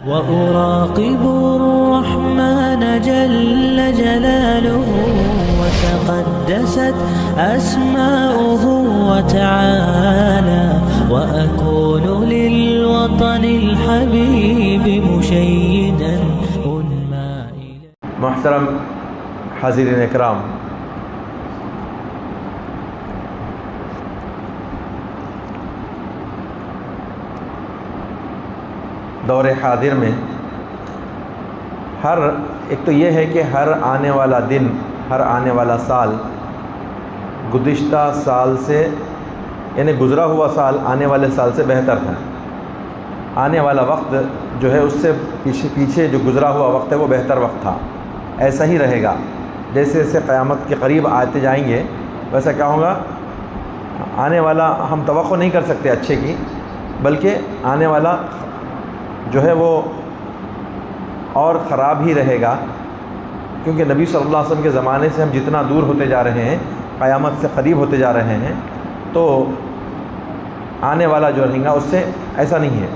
وأراقب الرحمن جل جلاله وتقدست أسماؤه وتعالى وأكون للوطن الحبيب مشيدا أنمى. محترم حاضرین اکرام، دور حاضر میں ایک تو یہ ہے کہ ہر آنے والا دن، ہر آنے والا سال گزشتہ سال سے، یعنی گزرا ہوا سال آنے والے سال سے بہتر تھا. آنے والا وقت جو ہے اس سے پیچھے جو گزرا ہوا وقت ہے وہ بہتر وقت تھا. ایسا ہی رہے گا. جیسے جیسے قیامت کے قریب آتے جائیں گے ویسا کیا ہوگا، آنے والا ہم توقع نہیں کر سکتے اچھے کی، بلکہ آنے والا جو ہے وہ اور خراب ہی رہے گا. کیونکہ نبی صلی اللہ علیہ وسلم کے زمانے سے ہم جتنا دور ہوتے جا رہے ہیں، قیامت سے قریب ہوتے جا رہے ہیں، تو آنے والا جو رہے گا اس سے ایسا نہیں ہے.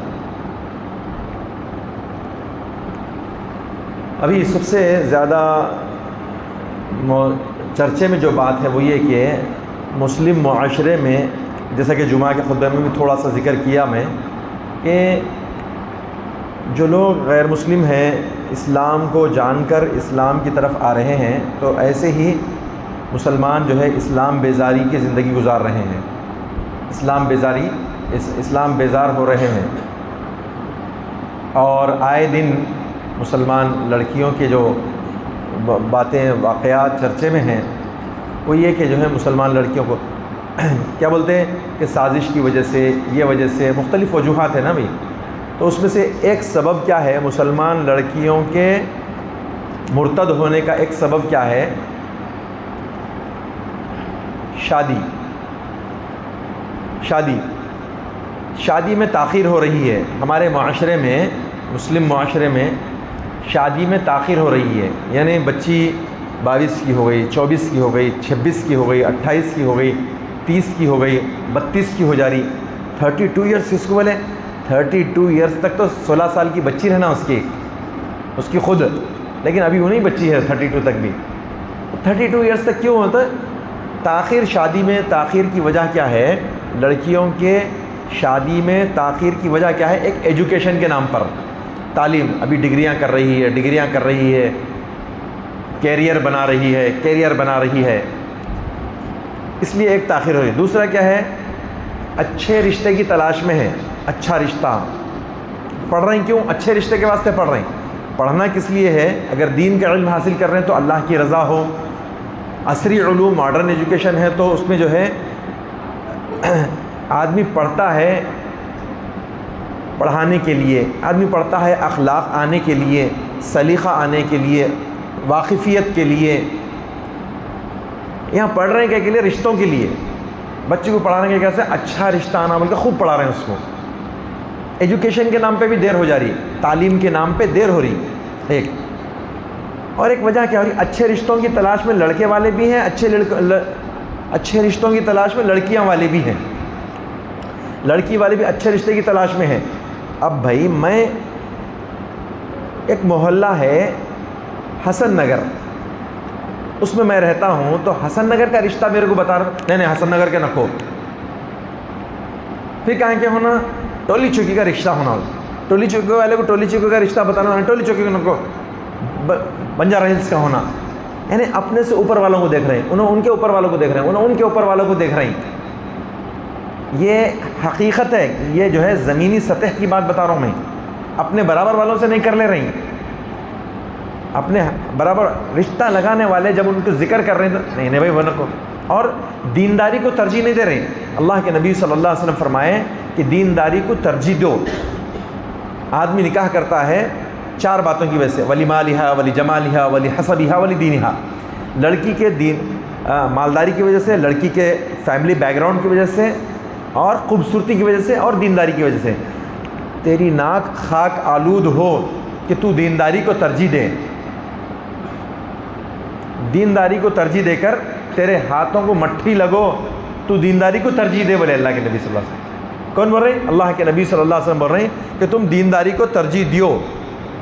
ابھی سب سے زیادہ چرچے میں جو بات ہے وہ یہ کہ مسلم معاشرے میں، جیسا کہ جمعہ کے خطبے میں بھی تھوڑا سا ذکر کیا میں، کہ جو لوگ غیر مسلم ہیں اسلام کو جان کر اسلام کی طرف آ رہے ہیں، تو ایسے ہی مسلمان جو ہے اسلام بیزاری کی زندگی گزار رہے ہیں. اسلام بیزار ہو رہے ہیں. اور آئے دن مسلمان لڑکیوں کے جو باتیں، واقعات چرچے میں ہیں، وہ یہ کہ جو ہے مسلمان لڑکیوں کو کیا بولتے ہیں کہ سازش کی وجہ سے، یہ وجہ سے مختلف وجوہات ہیں نا بھائی. تو اس میں سے ایک سبب کیا ہے، مسلمان لڑکیوں کے مرتد ہونے کا ایک سبب کیا ہے؟ شادی میں تاخیر ہو رہی ہے. ہمارے معاشرے میں، مسلم معاشرے میں شادی میں تاخیر ہو رہی ہے. یعنی بچی 22 کی ہو گئی، 24 کی ہو گئی، 26 کی ہو گئی، 28 کی ہو گئی، 30 کی ہو گئی، 32 کی ہو جا رہی. 32 ایئرس اس کو بولے، 32 ایئرس تک تو 16 سال کی بچی رہنا اس کی خود، لیکن ابھی وہ نہیں بچی ہے 32 تک بھی. 32 ایئرس تک کیوں ہوتا ہے تاخیر؟ شادی میں تاخیر کی وجہ کیا ہے؟ لڑکیوں کے شادی میں تاخیر کی وجہ کیا ہے؟ ایک ایجوکیشن کے نام پر تعلیم، ابھی ڈگریاں کر رہی ہے، کیریئر بنا رہی ہے، اس لیے ایک تاخیر ہو رہی ہے. دوسرا کیا ہے؟ اچھے رشتے کی تلاش میں ہے. اچھا رشتہ پڑھ رہے ہیں. کیوں اچھے رشتے کے واسطے پڑھ رہے ہیں؟ پڑھنا کس لیے ہے؟ اگر دین کا علم حاصل کر رہے ہیں تو اللہ کی رضا ہو. عصری علوم، ماڈرن ایجوکیشن ہے، تو اس میں جو ہے آدمی پڑھتا ہے پڑھانے کے لیے، آدمی پڑھتا ہے اخلاق آنے کے لیے، سلیقہ آنے کے لیے، واقفیت کے لیے. یہاں پڑھ رہے ہیں کیا کے لیے؟ رشتوں کے لیے. بچے کو پڑھانے کے کیسے اچھا رشتہ آنا بول کے خوب پڑھا رہے ہیں اس کو. ایجوکیشن کے نام پہ بھی دیر ہو جا رہی، تعلیم کے نام پہ دیر ہو رہی ایک. اور ایک وجہ کیا ہو رہی؟ اچھے رشتوں کی تلاش میں لڑکے والے بھی ہیں، اچھے رشتوں کی تلاش میں لڑکیاں والے بھی ہیں. لڑکی والے بھی اچھے رشتے کی تلاش میں ہیں. اب بھائی میں ایک محلہ ہے حسن نگر، اس میں رہتا ہوں، تو حسن نگر کا رشتہ میرے کو بتا رہا، نہیں حسن نگر کے نکو. پھر کہیں کہ ہونا ٹولی چوکی کا رشتہ ہونا، ٹولی چوکی والے کو ٹولی چوکی کا رشتہ بتانا، ٹولی چوکی کا نکو بنجارہ ہلز کا ہونا. یعنی اپنے سے اوپر والوں کو دیکھ رہے ہیں، انہوں ان کے اوپر والوں کو دیکھ رہے ہیں، انہوں ان کے اوپر والوں کو دیکھ رہے ہیں. یہ حقیقت ہے. یہ جو ہے زمینی سطح کی بات بتا رہا ہوں میں. اپنے برابر والوں سے نہیں کر لے رہی. اپنے برابر رشتہ لگانے والے جب ان کو ذکر کر رہے ہیں تو نہیں بھائی وہ نہ کو. اور دینداری کو ترجیح نہیں دے رہے. اللہ کے نبی صلی اللہ علیہ وسلم فرمائے کہ دینداری کو ترجیح دو. آدمی نکاح کرتا ہے 4 باتوں کی وجہ سے، ولی مالہا، ولی جمالہا، ولی حسبہا، ولی دینہا. لڑکی کے مالداری کی وجہ سے، لڑکی کے فیملی بیک گراؤنڈ کی وجہ سے، اور خوبصورتی کی وجہ سے، اور دینداری کی وجہ سے. تیری ناک خاک آلود ہو کہ تو دینداری کو ترجیح دے. دینداری کو ترجیح دے کر تیرے ہاتھوں کو مٹھی لگو، تو دینداری کو ترجیح دے، بولے اللہ کے نبی صلی اللہ علیہ وسلم. کون بول رہے ہیں؟ اللہ کے نبی صلی اللہ علیہ وسلم بول رہے ہیں کہ تم دینداری کو ترجیح دیو.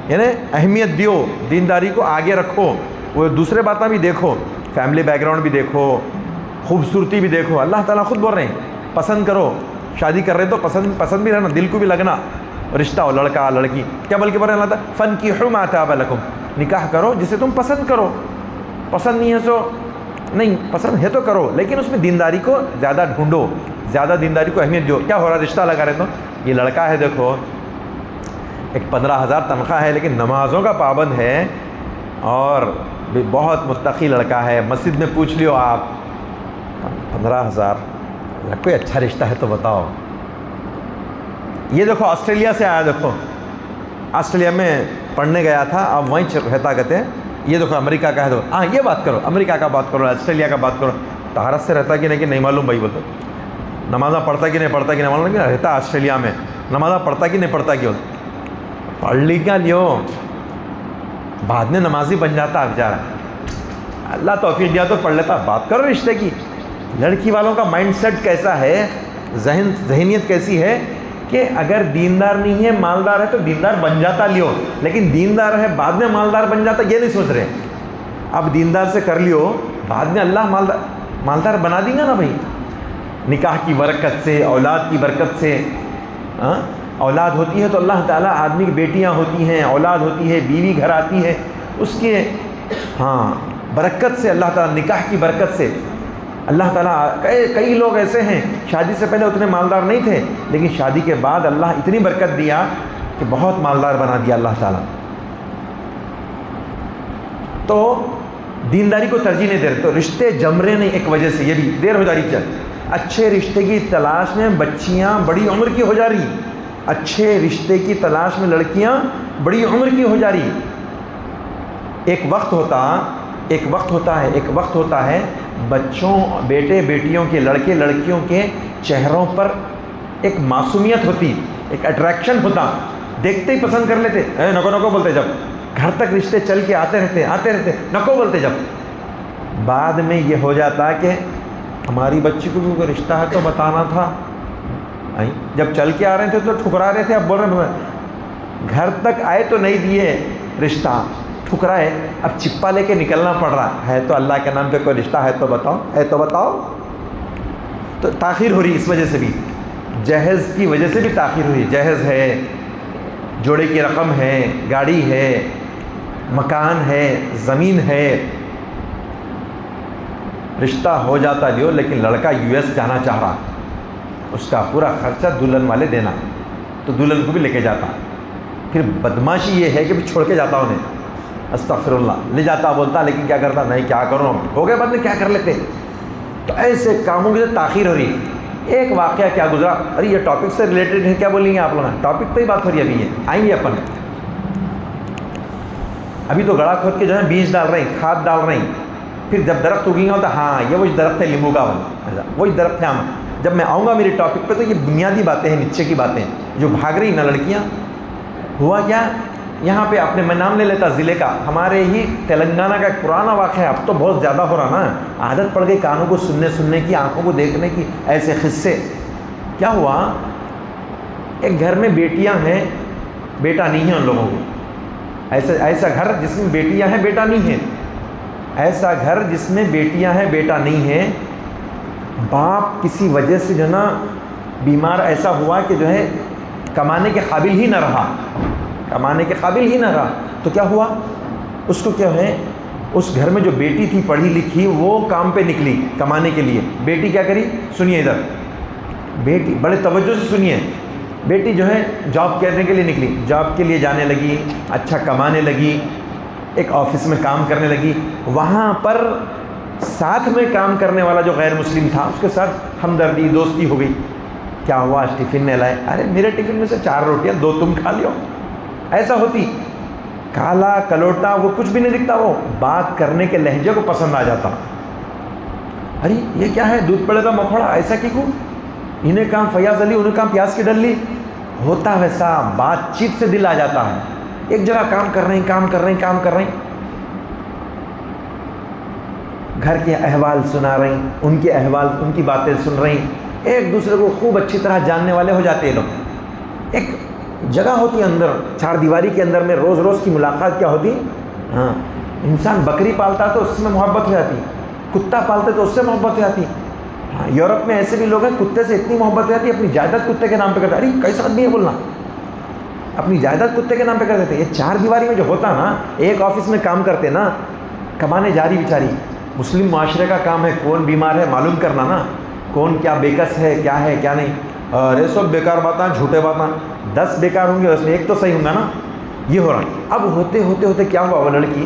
یعنی اہمیت دیو، دینداری کو آگے رکھو، وہ دوسرے باتیں بھی دیکھو، فیملی بیک گراؤنڈ بھی دیکھو، خوبصورتی بھی دیکھو. اللہ تعالیٰ خود بول رہے ہیں پسند کرو، شادی کر رہے تو پسند بھی رہنا، دل کو بھی لگنا، رشتہ ہو لڑکا لڑکی، کیا بلکہ بول رہے ہیں اللہ تعالیٰ فَانْكِحُوا مَا طَابَ لَكُمْ، نکاح کرو جسے تم پسند کرو، پسند نہیں ہے سو نہیں، پسند ہے تو کرو، لیکن اس میں دینداری کو زیادہ ڈھونڈو، زیادہ دینداری کو اہمیت دو. کیا ہو رہا ہے، رشتہ لگا رہے تو یہ لڑکا ہے دیکھو ایک 15,000 تنخواہ ہے لیکن نمازوں کا پابند ہے اور بہت متقی لڑکا ہے، مسجد میں پوچھ لیو آپ 15,000، کوئی اچھا رشتہ ہے تو بتاؤ. یہ دیکھو آسٹریلیا سے آیا، دیکھو آسٹریلیا میں پڑھنے گیا تھا، اب وہیں رہتا کہتے ہیں. یہ دیکھو امریکہ کا ہے، تو ہاں یہ بات کرو، امریکہ کا بات کرو، آسٹریلیا کا بات کرو. طہارت سے رہتا کہ نہیں معلوم بھائی، بولتے نمازہ پڑھتا کہ نہیں معلوم، لیکن رہتا آسٹریلیا میں، نمازہ پڑھتا کہ نہیں پڑھتا کیوں، پڑھ لی کیا لیو، بعد میں نمازی بن جاتا بیچارہ. اللہ توفیق دیا تو پڑھ لیتا. بات کرو رشتے کی. لڑکی والوں کا مائنڈ سیٹ کیسا ہے، ذہنیت کیسی ہے کہ اگر دیندار نہیں ہے مالدار ہے تو دیندار بن جاتا لیو، لیکن دیندار ہے بعد میں مالدار بن جاتا یہ نہیں سوچ رہے. اب دیندار سے کر لیو، بعد میں اللہ مالدار بنا دیں گا نا بھائی، نکاح کی برکت سے، اولاد کی برکت سے. اولاد ہوتی ہے تو اللہ تعالیٰ آدمی کی بیٹیاں ہوتی ہیں، اولاد ہوتی ہے، بیوی گھر آتی ہے، اس کے برکت سے، اللہ تعالیٰ نکاح کی برکت سے اللہ تعالیٰ. کئی لوگ ایسے ہیں شادی سے پہلے اتنے مالدار نہیں تھے، لیکن شادی کے بعد اللہ اتنی برکت دیا کہ بہت مالدار بنا دیا اللہ تعالیٰ. تو دینداری کو ترجیح نہیں دے رہے، تو رشتے جم رہے نہیں ایک وجہ سے، یہ بھی دیر ہو جا رہی. چل اچھے رشتے کی تلاش میں بچیاں بڑی عمر کی ہو جا رہی، اچھے رشتے کی تلاش میں لڑکیاں بڑی عمر کی ہو جا رہی. ایک وقت ہوتا ہے بچوں، بیٹے بیٹیوں کے، لڑکے لڑکیوں کے چہروں پر ایک معصومیت ہوتی، ایک اٹریکشن ہوتا، دیکھتے ہی پسند کر لیتے. نکو نکو بولتے، جب گھر تک رشتے چل کے آتے رہتے نکو بولتے. جب بعد میں یہ ہو جاتا کہ ہماری بچی کو بھی کوئی رشتہ ہے تو بتانا تھا. جب چل کے آ رہے تھے تو ٹھکرا رہے تھے، اب بول رہے ہیں گھر تک آئے تو نہیں دیے رشتہ، ٹھکرائے، اب چپا لے کے نکلنا پڑ رہا ہے. تو اللہ کے نام پہ کوئی رشتہ ہے تو بتاؤ. تو تاخیر ہو رہی اس وجہ سے بھی، جہیز کی وجہ سے بھی تاخیر ہوئی. جہیز ہے، جوڑے کی رقم ہے، گاڑی ہے، مکان ہے، زمین ہے، رشتہ ہو جاتا لیو، لیکن لڑکا US جانا چاہ رہا، اس کا پورا خرچہ دلہن والے دینا، تو دلہن کو بھی لے کے جاتا. پھر بدماشی یہ ہے کہ بھی چھوڑ کے جاتا انہیں، استغفر اللہ، لے جاتا بولتا، لیکن کیا کرتا، نہیں کیا کروں، ہو گئے بعد میں کیا کر لیتے. تو ایسے کاموں کی تاخیر ہو رہی. ایک واقعہ کیا گزرا، ارے یہ ٹاپک سے ریلیٹڈ ہے، کیا بولیں گے آپ لوگ، ٹاپک پہ ہی بات ہو رہی ہے. ابھی یہ آئیں گے اپن، ابھی تو گڑھا کھود کے جو ہے بیج ڈال رہے ہیں، کھاد ڈال رہے ہیں. پھر جب درخت اگیں گا تو ہاں یہ وہی درخت ہے لیمبو کا والا، وہی درخت ہے آم. جب میں آؤں گا میری ٹاپک پہ تو یہ بنیادی باتیں ہیں، نیچے کی باتیں جو بھاگ رہی نا لڑکیاں. ہوا کیا یہاں پہ، آپ نے میں نام لے لیتا ضلع کا، ہمارے ہی تلنگانہ کا ایک پرانا واقعہ ہے، اب تو بہت زیادہ ہو رہا نا، عادت پڑ گئی کانوں کو سننے کی، آنکھوں کو دیکھنے کی، ایسے قصے. کیا ہوا، ایک گھر میں بیٹیاں ہیں، بیٹا نہیں ہے ان لوگوں کو. ایسا گھر جس میں بیٹیاں ہیں بیٹا نہیں ہے، ایسا گھر جس میں بیٹیاں ہیں بیٹا نہیں ہے. باپ کسی وجہ سے جو ہے نا بیمار ایسا ہوا کہ جو ہے کمانے کے قابل ہی نہ رہا، تو کیا ہوا، اس کو کیا ہے، اس گھر میں جو بیٹی تھی پڑھی لکھی وہ کام پہ نکلی کمانے کے لیے. بیٹی کیا کری، سنیے ادھر، بیٹی بڑے توجہ سے سنیے، بیٹی جو ہے جاب کرنے کے لیے نکلی، جاب کے لیے جانے لگی، اچھا کمانے لگی، ایک آفس میں کام کرنے لگی. وہاں پر ساتھ میں کام کرنے والا جو غیر مسلم تھا اس کے ساتھ ہمدردی دوستی ہو گئی. کیا ہوا، ٹفن میں لائے، ارے میرے ٹفن میں سے 4 روٹیاں 2 تم کھا لیو. ایسا ہوتی، کالا کلوٹا وہ کچھ بھی نہیں دکھتا، وہ بات کرنے کے لہجے کو پسند آ جاتا. ارے یہ کیا ہے، دودھ پڑے گا مکھوڑا، ایسا کیوں، انہیں کام فیاض علی، انہیں کام پیاز کی ڈلی. ہوتا ویسا، بات چیت سے دل آ جاتا ہے. ایک جگہ کام کر رہے ہیں، گھر کے احوال سنا رہی، ان کے احوال، ان کی باتیں سن رہی، ایک دوسرے کو خوب اچھی طرح جاننے والے ہو جاتے ہیں لوگ. ایک جگہ ہوتی ہے اندر، چار دیواری کے اندر میں روز روز کی ملاقات کیا ہوتی؟ ہاں، انسان بکری پالتا تو اس میں محبت ہو جاتی، کتا پالتے تو اس سے محبت ہو جاتی. ہاں، یورپ میں ایسے بھی لوگ ہیں کتے سے اتنی محبت ہو جاتی ہے اپنی جائیداد کتے کے نام پہ کرتے. ارے کیسا آدمی ہے بولنا، اپنی جائیداد کتے کے نام پہ کر دیتے. یہ چار دیواری میں جو ہوتا نا، ایک آفس میں کام کرتے نا، کمانے جاری بیچاری. مسلم معاشرے کا کام ہے کون بیمار ہے معلوم کرنا نا، کون کیا بیکس ہے کیا نہیں. ارے سب بیکار باتاں، جھوٹے باتاں. 10 بیکار ہوں گے اس میں ایک تو صحیح ہوں گا نا. یہ ہو رہا. اب ہوتے کیا ہوا، وہ لڑکی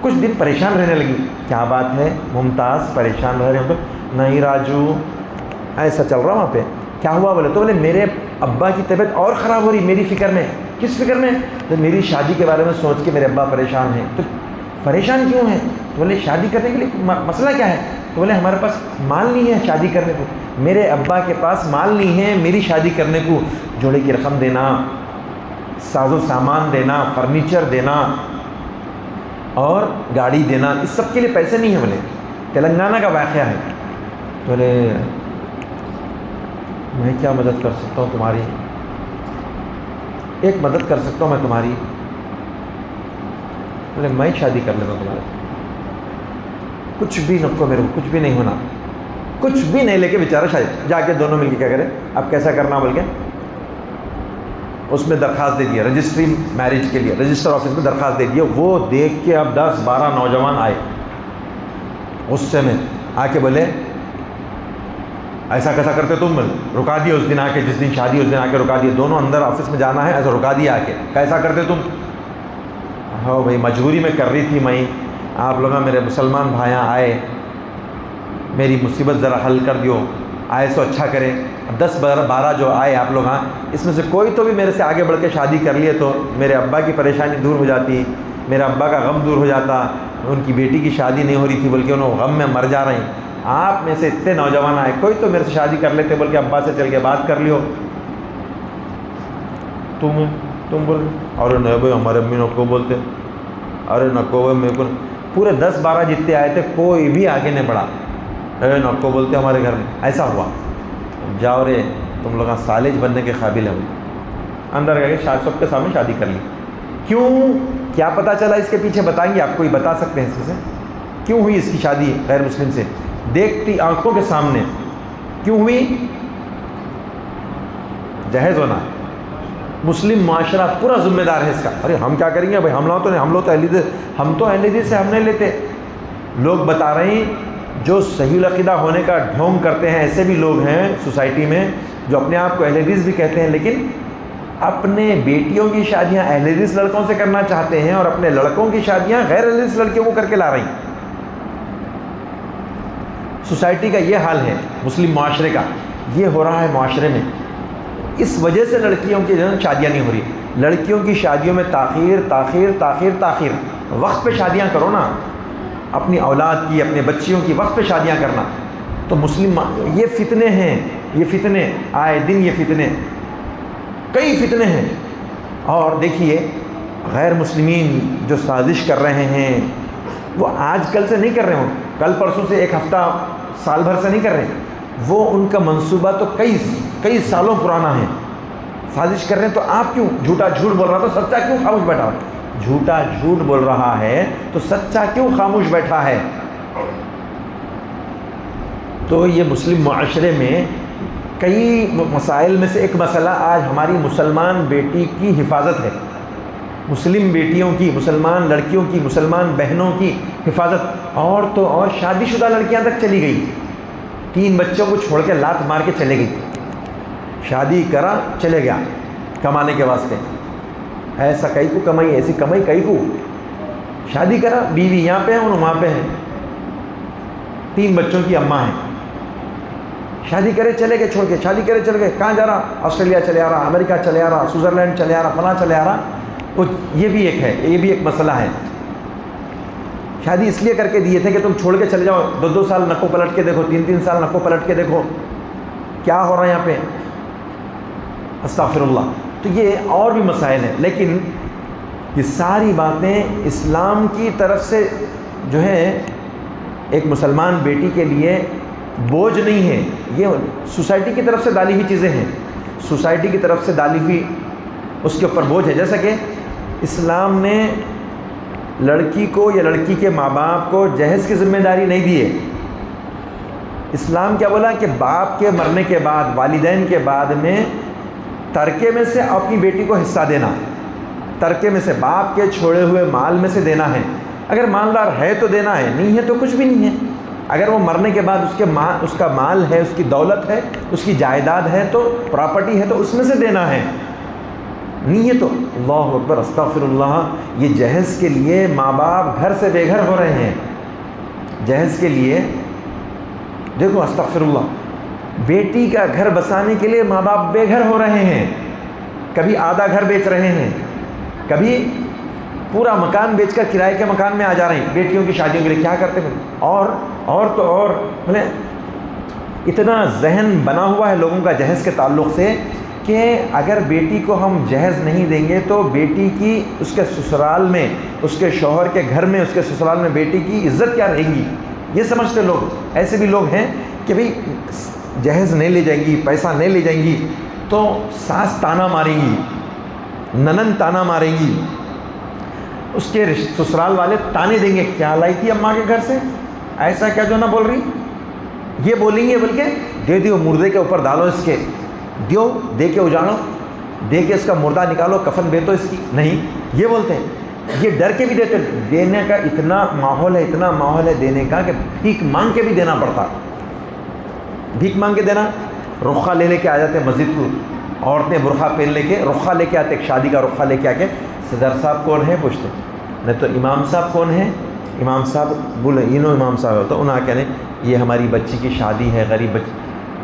کچھ دن پریشان رہنے لگی. کیا بات ہے ممتاز، پریشان رہ رہے ہو؟ تو نہیں راجو، ایسا چل رہا وہاں پہ. کیا ہوا بولے؟ تو بولے میرے ابا کی طبیعت اور خراب ہو رہی میری فکر میں. کس فکر میں؟ تو میری شادی کے بارے میں سوچ کے میرے ابا پریشان ہیں. تو پریشان کیوں ہیں؟ تو بولے شادی کرنے کے لیے مسئلہ کیا ہے؟ تو بولے ہمارے پاس مال نہیں ہے شادی کرنے کو. میرے ابا کے پاس مال نہیں ہے میری شادی کرنے کو. جوڑے کی رقم دینا، ساز و سامان دینا، فرنیچر دینا اور گاڑی دینا، اس سب کے لیے پیسے نہیں ہیں. بولے تلنگانہ کا واقعہ ہے. بولے میں کیا مدد کر سکتا ہوں تمہاری؟ ایک مدد کر سکتا ہوں میں تمہاری. بولے میں شادی کر لیتا ہوں تمہارے. کچھ بھی نکو میرے کو، کچھ بھی نہیں ہونا، کچھ بھی نہیں لے کے بیچارہ شاید جا کے دونوں مل کے کیا کرے اب کیسا کرنا بول کے اس میں درخواست دے دیا رجسٹری میرج کے لیے. رجسٹر آفس میں درخواست دے دیا. وہ دیکھ کے اب 10-12 نوجوان آئے غصے میں آ کے بولے ایسا کیسا کرتے تم؟ رکا دیا اس دن آ کے، جس دن شادی اس دن آ کے رکا دیا. دونوں اندر آفس میں جانا ہے ایسا رکا دیا آ کے. کیسا کرتے تم؟ ہاں بھائی مجبوری میں کر رہی تھی میں. آپ لوگ میرے مسلمان بھائیاں آئے، میری مصیبت ذرا حل کر دیو، آئے سو اچھا کرے. 10-12 جو آئے آپ لوگ، ہاں اس میں سے کوئی تو بھی میرے سے آگے بڑھ کے شادی کر لیے تو میرے ابا کی پریشانی دور ہو جاتی، میرے ابا کا غم دور ہو جاتا. ان کی بیٹی کی شادی نہیں ہو رہی تھی بلکہ انہوں غم میں مر جا رہے ہیں. آپ میں سے اتنے نوجوان آئے، کوئی تو میرے سے شادی کر لیتے بول کے ابا سے چل کے بات کر لیو. تم بول ارے نہیں بھائی ہمارے امی نکو بولتے، ارے نکو بھائی میرے کو. پورے 10-12 جتنے آئے تھے کوئی بھی آگے نہیں بڑھا. ارے نکو بولتے ہمارے گھر میں. ایسا ہوا. جاؤ رے تم لوگ سالج بننے کے قابل ہیں. اندر گئے سب کے سامنے شادی کر لی. کیوں؟ کیا پتہ چلا اس کے پیچھے؟ بتائیں گے آپ کو، ہی بتا سکتے ہیں اس میں سے کیوں ہوئی اس کی شادی غیر مسلم سے. دیکھتی آنکھوں کے سامنے کیوں ہوئی؟ جہیز ہونا. مسلم معاشرہ پورا ذمہ دار ہے اس کا. ارے ہم کیا کریں گے بھائی، ہم لوگ تو اہل حدیث سے ہم نہیں لیتے. لوگ بتا رہے ہیں جو صحیح العقیدہ ہونے کا ڈھونگ کرتے ہیں، ایسے بھی لوگ ہیں سوسائٹی میں جو اپنے آپ کو اہل حدیث بھی کہتے ہیں لیکن اپنے بیٹیوں کی شادیاں اہل حدیث لڑکوں سے کرنا چاہتے ہیں اور اپنے لڑکوں کی شادیاں غیر اہل حدیث لڑکیوں کو کر کے لا رہی ہیں. سوسائٹی کا یہ حال ہے، مسلم معاشرے کا یہ ہو رہا ہے معاشرے میں. اس وجہ سے لڑکیوں کی شادیاں نہیں ہو رہی. لڑکیوں کی شادیوں میں تاخیر. وقت پہ شادیاں کرو نا، اپنی اولاد کی، اپنے بچیوں کی وقت پہ شادیاں کرنا. تو مسلم یہ فتنے ہیں، یہ فتنے آئے دن، یہ فتنے کئی فتنے ہیں. اور دیکھیے غیر مسلمین جو سازش کر رہے ہیں وہ آج کل سے نہیں کر رہے ہوں، کل پرسوں سے، ایک ہفتہ، سال بھر سے نہیں کر رہے. وہ ان کا منصوبہ تو کئی سالوں پرانا ہے. سازش کر رہے ہیں تو آپ کیوں جھوٹ بول رہا تو سچا کیوں خاموش بیٹھا؟ جھوٹا جھوٹ بول رہا ہے تو سچا کیوں خاموش بیٹھا ہے؟ تو یہ مسلم معاشرے میں کئی مسائل میں سے ایک مسئلہ آج ہماری مسلمان بیٹی کی حفاظت ہے. مسلم بیٹیوں کی، مسلمان لڑکیوں کی، مسلمان بہنوں کی حفاظت. اور تو اور شادی شدہ لڑکیاں تک چلی گئی، 3 بچوں کو چھوڑ کے لات مار کے چلے گئی. شادی کرا چلے گیا کمانے کے واسطے. ایسا کئی کو کمائی، ایسی کمائی کئی کو. شادی کرا، بیوی یہاں پہ ہے اور وہاں پہ ہے، 3 بچوں کی اماں ہیں. شادی کرے چلے گئے چھوڑ کے، شادی کرے چلے گئے. کہاں جا رہا؟ آسٹریلیا چلے آ رہا، امریکہ چلے آ رہا، سوئٹزرلینڈ چلے آ رہا، فلاں چلے آ رہا. یہ بھی ایک ہے، یہ بھی ایک مسئلہ ہے. شادی اس لیے کر کے دیے تھے کہ تم چھوڑ کے چلے جاؤ، 2 سال نکو پلٹ کے دیکھو، 3 سال نکو پلٹ کے دیکھو کیا ہو رہا ہے یہاں پہ. استغفر اللہ. تو یہ اور بھی مسائل ہیں، لیکن یہ ساری باتیں اسلام کی طرف سے جو ہے ایک مسلمان بیٹی کے لیے بوجھ نہیں ہے. یہ سوسائٹی کی طرف سے ڈالی ہوئی چیزیں ہیں، سوسائٹی کی طرف سے ڈالی ہوئی اس کے اوپر بوجھ ہے. جیسا کہ اسلام نے لڑکی کو یا لڑکی کے ماں باپ کو جہیز کی ذمہ داری نہیں دی ہے. اسلام کیا بولا کہ باپ کے مرنے کے بعد، والدین کے بعد میں ترکے میں سے اپنی بیٹی کو حصہ دینا، ترکے میں سے باپ کے چھوڑے ہوئے مال میں سے دینا ہے. اگر مالدار ہے تو دینا ہے، نہیں ہے تو کچھ بھی نہیں ہے. اگر وہ مرنے کے بعد اس کا مال ہے، اس کی دولت ہے، اس کی جائیداد ہے، تو پراپرٹی ہے تو اس میں سے دینا ہے. نہیں ہے تو اللہ اکبر استغفر اللہ. یہ جہیز کے لیے ماں باپ گھر سے بے گھر ہو رہے ہیں. جہیز کے لیے دیکھو استغفر اللہ، بیٹی کا گھر بسانے کے لیے ماں باپ بے گھر ہو رہے ہیں. کبھی آدھا گھر بیچ رہے ہیں، کبھی پورا مکان بیچ کر کرائے کے مکان میں آ جا رہے ہیں بیٹیوں کی شادیوں کے لیے. کیا کرتے ہیں؟ اور بولے اتنا ذہن بنا ہوا ہے لوگوں کا جہیز کے تعلق سے کہ اگر بیٹی کو ہم جہیز نہیں دیں گے تو بیٹی کی اس کے سسرال میں، اس کے شوہر کے گھر میں، اس کے سسرال میں بیٹی کی عزت کیا رہے گی. یہ سمجھتے لوگ. ایسے بھی لوگ ہیں کہ بھئی جہیز نہیں لے جائیں گی، پیسہ نہیں لے جائیں گی تو ساس تانا ماریں گی، ننند تانا ماریں گی، اس کے سسرال والے تانے دیں گے، کیا لائی تھی اماں کے گھر سے، ایسا کیا جو نہ بول رہی. یہ بولیں گے بلکہ دے دیو مردے کے اوپر ڈالو، اس کے دیو، دے کے اجاڑو، دے کے اس کا مردہ نکالو، کفن بیتو اس کی. نہیں، یہ بولتے ہیں. یہ ڈر کے بھی دیتے. دینے کا اتنا ماحول ہے دینے کا کہ بھیک مانگ کے بھی دینا پڑتا. بھیک مانگ کے دینا. رخہ لے کے آ جاتے ہیں مسجد کو، عورتیں برقع پہن لے کے رخہ لے کے آتے، ایک شادی کا رخہ لے کے آ کے صدر صاحب کون ہے پوچھتے، نہیں تو امام صاحب کون ہے، امام صاحب بولے امام صاحب ہوتا، انہوں نے کہنے یہ ہماری بچی کی شادی ہے، غریب بچی.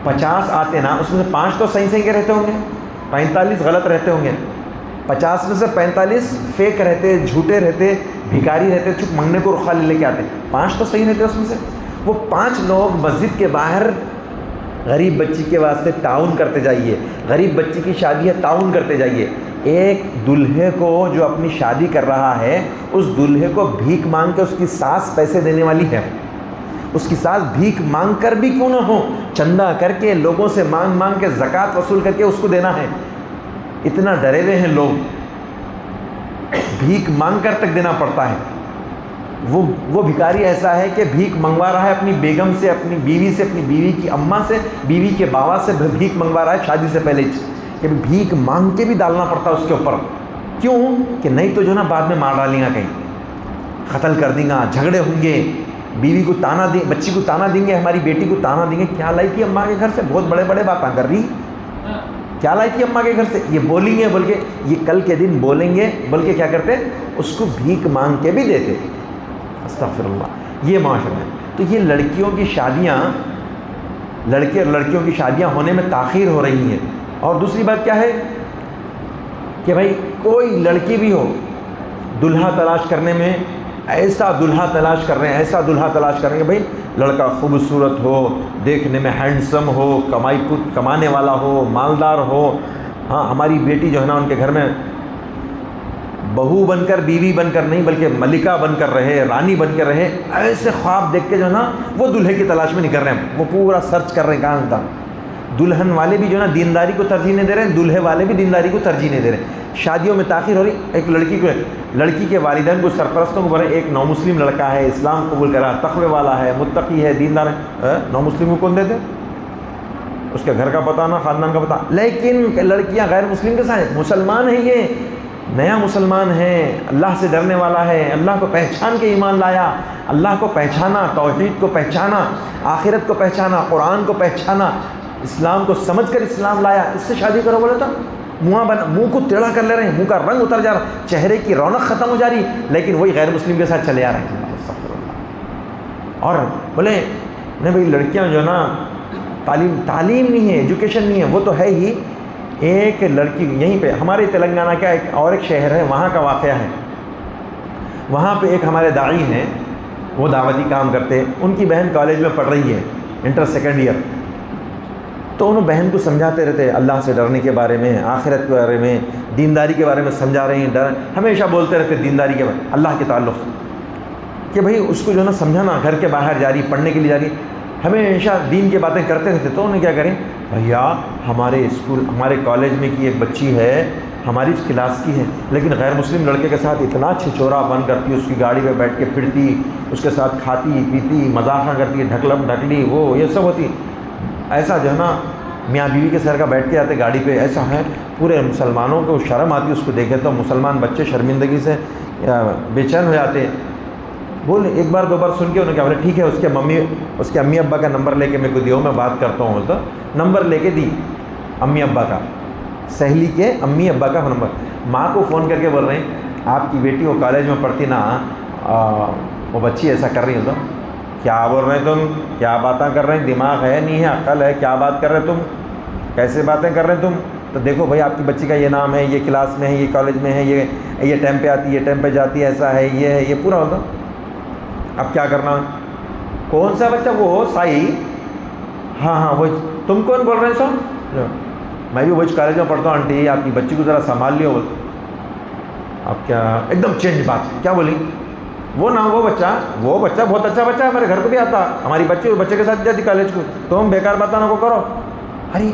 50 آتے نا، اس میں سے 5 تو صحیح کے رہتے ہوں گے، 45 غلط رہتے ہوں گے. 50 میں سے 45 فیک رہتے، جھوٹے رہتے، بھکاری رہتے، چپ منگنے کو رخا لے کے آتے. 5 تو صحیح رہتے اس میں سے. وہ 5 لوگ مسجد کے باہر غریب بچی کے واسطے تعاون کرتے جائیے. غریب بچی کی شادی ہے، تعاون کرتے جائیے. ایک دلہے کو جو اپنی شادی کر رہا ہے، اس دلہے کو بھیک مانگ کے اس کی ساس پیسے دینے والی ہے. اس کی ساس بھیک مانگ کر بھی کیوں نہ ہو، چندہ کر کے لوگوں سے مانگ کے زکوٰۃ وصول کر کے اس کو دینا ہے. اتنا ڈرے ہوئے ہیں لوگ، بھیک مانگ کر تک دینا پڑتا ہے. وہ بھکاری ایسا ہے کہ بھیک منگوا رہا ہے اپنی بیگم سے، اپنی بیوی سے، اپنی بیوی کی اماں سے، بیوی کے باوا سے بھیک منگوا رہا ہے شادی سے پہلے، کہ بھیک مانگ کے بھی ڈالنا پڑتا ہے اس کے اوپر. کیوں کہ نہیں تو جو نا بعد میں مار ڈالیں گا، کہیں قتل کر دیں گا، جھگڑے ہوں گے، بیوی کو تانا دیں، بچی کو تانا دیں گے، ہماری بیٹی کو تانا دیں گے، کیا لائی تھی اماں کے گھر سے، بہت بڑے بڑے باتیں کر رہی، کیا لائی تھی اماں کے گھر سے. یہ بولیں گے، بلکہ یہ کل کے دن بولیں گے، بلکہ کیا کرتے اس کو بھیک مانگ کے بھی دیتے. استغفر اللہ. یہ معاشرہ ہے. تو یہ لڑکیوں کی شادیاں، لڑکے اور لڑکیوں کی شادیاں ہونے میں تاخیر ہو رہی ہیں. اور دوسری بات کیا ہے کہ بھائی کوئی لڑکی بھی ہو، دلہا تلاش کرنے میں ایسا دلہا تلاش کر رہے ہیں، ایسا دلہا تلاش کر رہے ہیں کہ بھائی لڑکا خوبصورت ہو، دیکھنے میں ہینڈسم ہو، کمانے والا ہو، مالدار ہو. ہاں ہماری بیٹی جو ہے نا ان کے گھر میں بہو بن کر، بیوی بن کر نہیں بلکہ ملکہ بن کر رہے، رانی بن کر رہے. ایسے خواب دیکھ کے جو ہے نا وہ دلہے کی تلاش میں نہیں کر رہے ہیں، وہ پورا سرچ کر رہے ہیں کہاں تھا. دلہن والے بھی جو ہے نا دینداری کو ترجیح نہیں دے رہے ہیں، دلہے والے بھی دینداری کو ترجیح نہیں دے رہے ہیں. شادیوں میں تاخیر ہو رہی. ایک لڑکی کے والدین کو، سرپرستوں کو بولے ایک نو مسلم لڑکا ہے، اسلام قبول کرا، تقوی والا ہے، متقی ہے، دیندار ہے. نو مسلم کو کون دیتے؟ اس کے گھر کا پتہ نہ، خاندان کا پتہ. لیکن لڑکیاں غیر مسلم کے ساتھ، مسلمان ہیں، یہ نیا مسلمان ہے، اللہ سے ڈرنے والا ہے، اللہ کو پہچان کے ایمان لایا، اللہ کو پہچانا، توحید کو پہچانا، آخرت کو پہچانا، قرآن کو پہچانا، اسلام کو سمجھ کر اسلام لایا. اس سے شادی کرو بولے تو منہ کو ٹیڑھا کر لے رہے ہیں، منہ کا رنگ اتر جا رہا، چہرے کی رونق ختم ہو جا رہی، لیکن وہی غیر مسلم کے ساتھ چلے آ رہے ہیں. اور بولے نہیں بھائی لڑکیاں جو ہے نا تعلیم نہیں ہے، ایجوکیشن نہیں ہے. وہ تو ہے ہی. ایک لڑکی یہیں پہ ہمارے تلنگانہ کا ایک شہر ہے، وہاں کا واقعہ ہے. وہاں پہ ایک ہمارے داعی ہیں، وہ دعوتی کام کرتے. ان کی بہن کالج میں پڑھ رہی ہے، انٹر سیکنڈ ایئر. تو انہوں بہن کو سمجھاتے رہتے اللہ سے ڈرنے کے بارے میں، آخرت کے بارے میں، دینداری کے بارے میں سمجھا رہے ہیں. ہمیشہ بولتے رہتے دینداری کے بارے، اللہ کے تعلق سے، کہ بھئی اس کو جو ہے نا سمجھانا، گھر کے باہر جاری، پڑھنے کے لیے جاری، ہمیشہ دین کی باتیں کرتے رہتے. تو انہیں کیا کریں، بھیا ہمارے اسکول، ہمارے کالج میں کی ایک بچی ہے، ہماری کلاس کی ہے، لیکن غیر مسلم لڑکے کے ساتھ اتنا چھچورا بن کرتی، اس کی گاڑی پہ بیٹھ کے پھرتی، اس کے ساتھ کھاتی پیتی، مذاق کرتی، ڈھکلم ڈھکلی وہ یہ سب ہوتی. ایسا جو ہے نا میاں بیوی کے سر کا بیٹھ کے آتے گاڑی پہ، ایسا ہے. پورے مسلمانوں کو شرم آتی اس کو دیکھے تو، مسلمان بچے شرمندگی سے بے چین ہو جاتے. بول ایک بار دو بار سن کے انہوں نے کہا بولے ٹھیک ہے، اس کے امی ابا کا نمبر لے کے میرے کو دیو، میں بات کرتا ہوں. تو نمبر لے کے دی امی ابا کا، سہیلی کے امی ابا کا نمبر. ماں کو فون کر کے بول رہے ہیں آپ کی بیٹی وہ کالج میں پڑھتی نا، وہ بچی ایسا کر رہی ہو. تو کیا بول رہے ہیں تم، کیا باتیں کر رہے ہیں، دماغ ہے نہیں ہے، عقل ہے، کیا بات کر رہے تم، کیسے باتیں کر رہے ہیں تم. تو دیکھو بھائی آپ کی بچی کا یہ نام ہے، یہ کلاس میں ہے، یہ کالج میں ہے، یہ ٹائم پہ آتی ہے، یہ ٹائم پہ جاتی ہے، ایسا ہے، یہ ہے، یہ پورا ہوتا. اب کیا کرنا، کون سا بچہ، وہ سائی، ہاں وہ تم کون بول رہے ہیں سو، میں بھی وہی کالج میں پڑھتا ہوں آنٹی، آپ کی بچی کو ذرا سنبھال لیو. اب کیا ایک دم چینج بات، کیا بولی، وہ نہ وہ بچہ بہت اچھا بچہ ہے، ہمارے گھر کو بھی آتا، ہماری بچے کے ساتھ جاتی کالج کو، تم بیکار باتوں کو کرو. ارے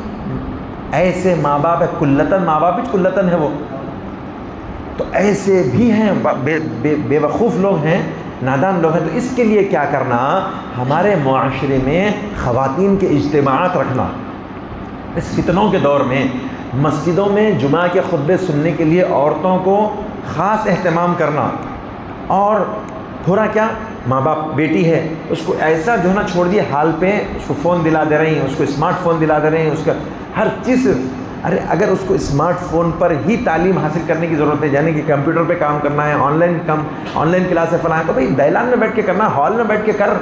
ایسے ماں باپ ہے، کلتن ماں باپ ہی کلتن ہے وہ. تو ایسے بھی ہیں بے وقوف لوگ ہیں، نادان لوگ ہیں. تو اس کے لیے کیا کرنا، ہمارے معاشرے میں خواتین کے اجتماعات رکھنا. اس فتنوں کے دور میں مسجدوں میں جمعہ کے خطبے سننے کے لیے عورتوں کو خاص اہتمام کرنا. اور تھوڑا کیا، ماں باپ بیٹی ہے اس کو ایسا جو ہے نا چھوڑ دیے حال پہ، اس کو فون دلا دے رہی ہیں، اس کو اسمارٹ فون دلا دے رہے ہیں، اس کا ہر چیز. ارے اگر اس کو اسمارٹ فون پر ہی تعلیم حاصل کرنے کی ضرورت ہے، یعنی کہ کمپیوٹر پہ کام کرنا ہے، آن لائن کلاس ہے فلاں ہے، تو بھائی دہلان میں بیٹھ کے کرنا، ہال میں بیٹھ کے کر.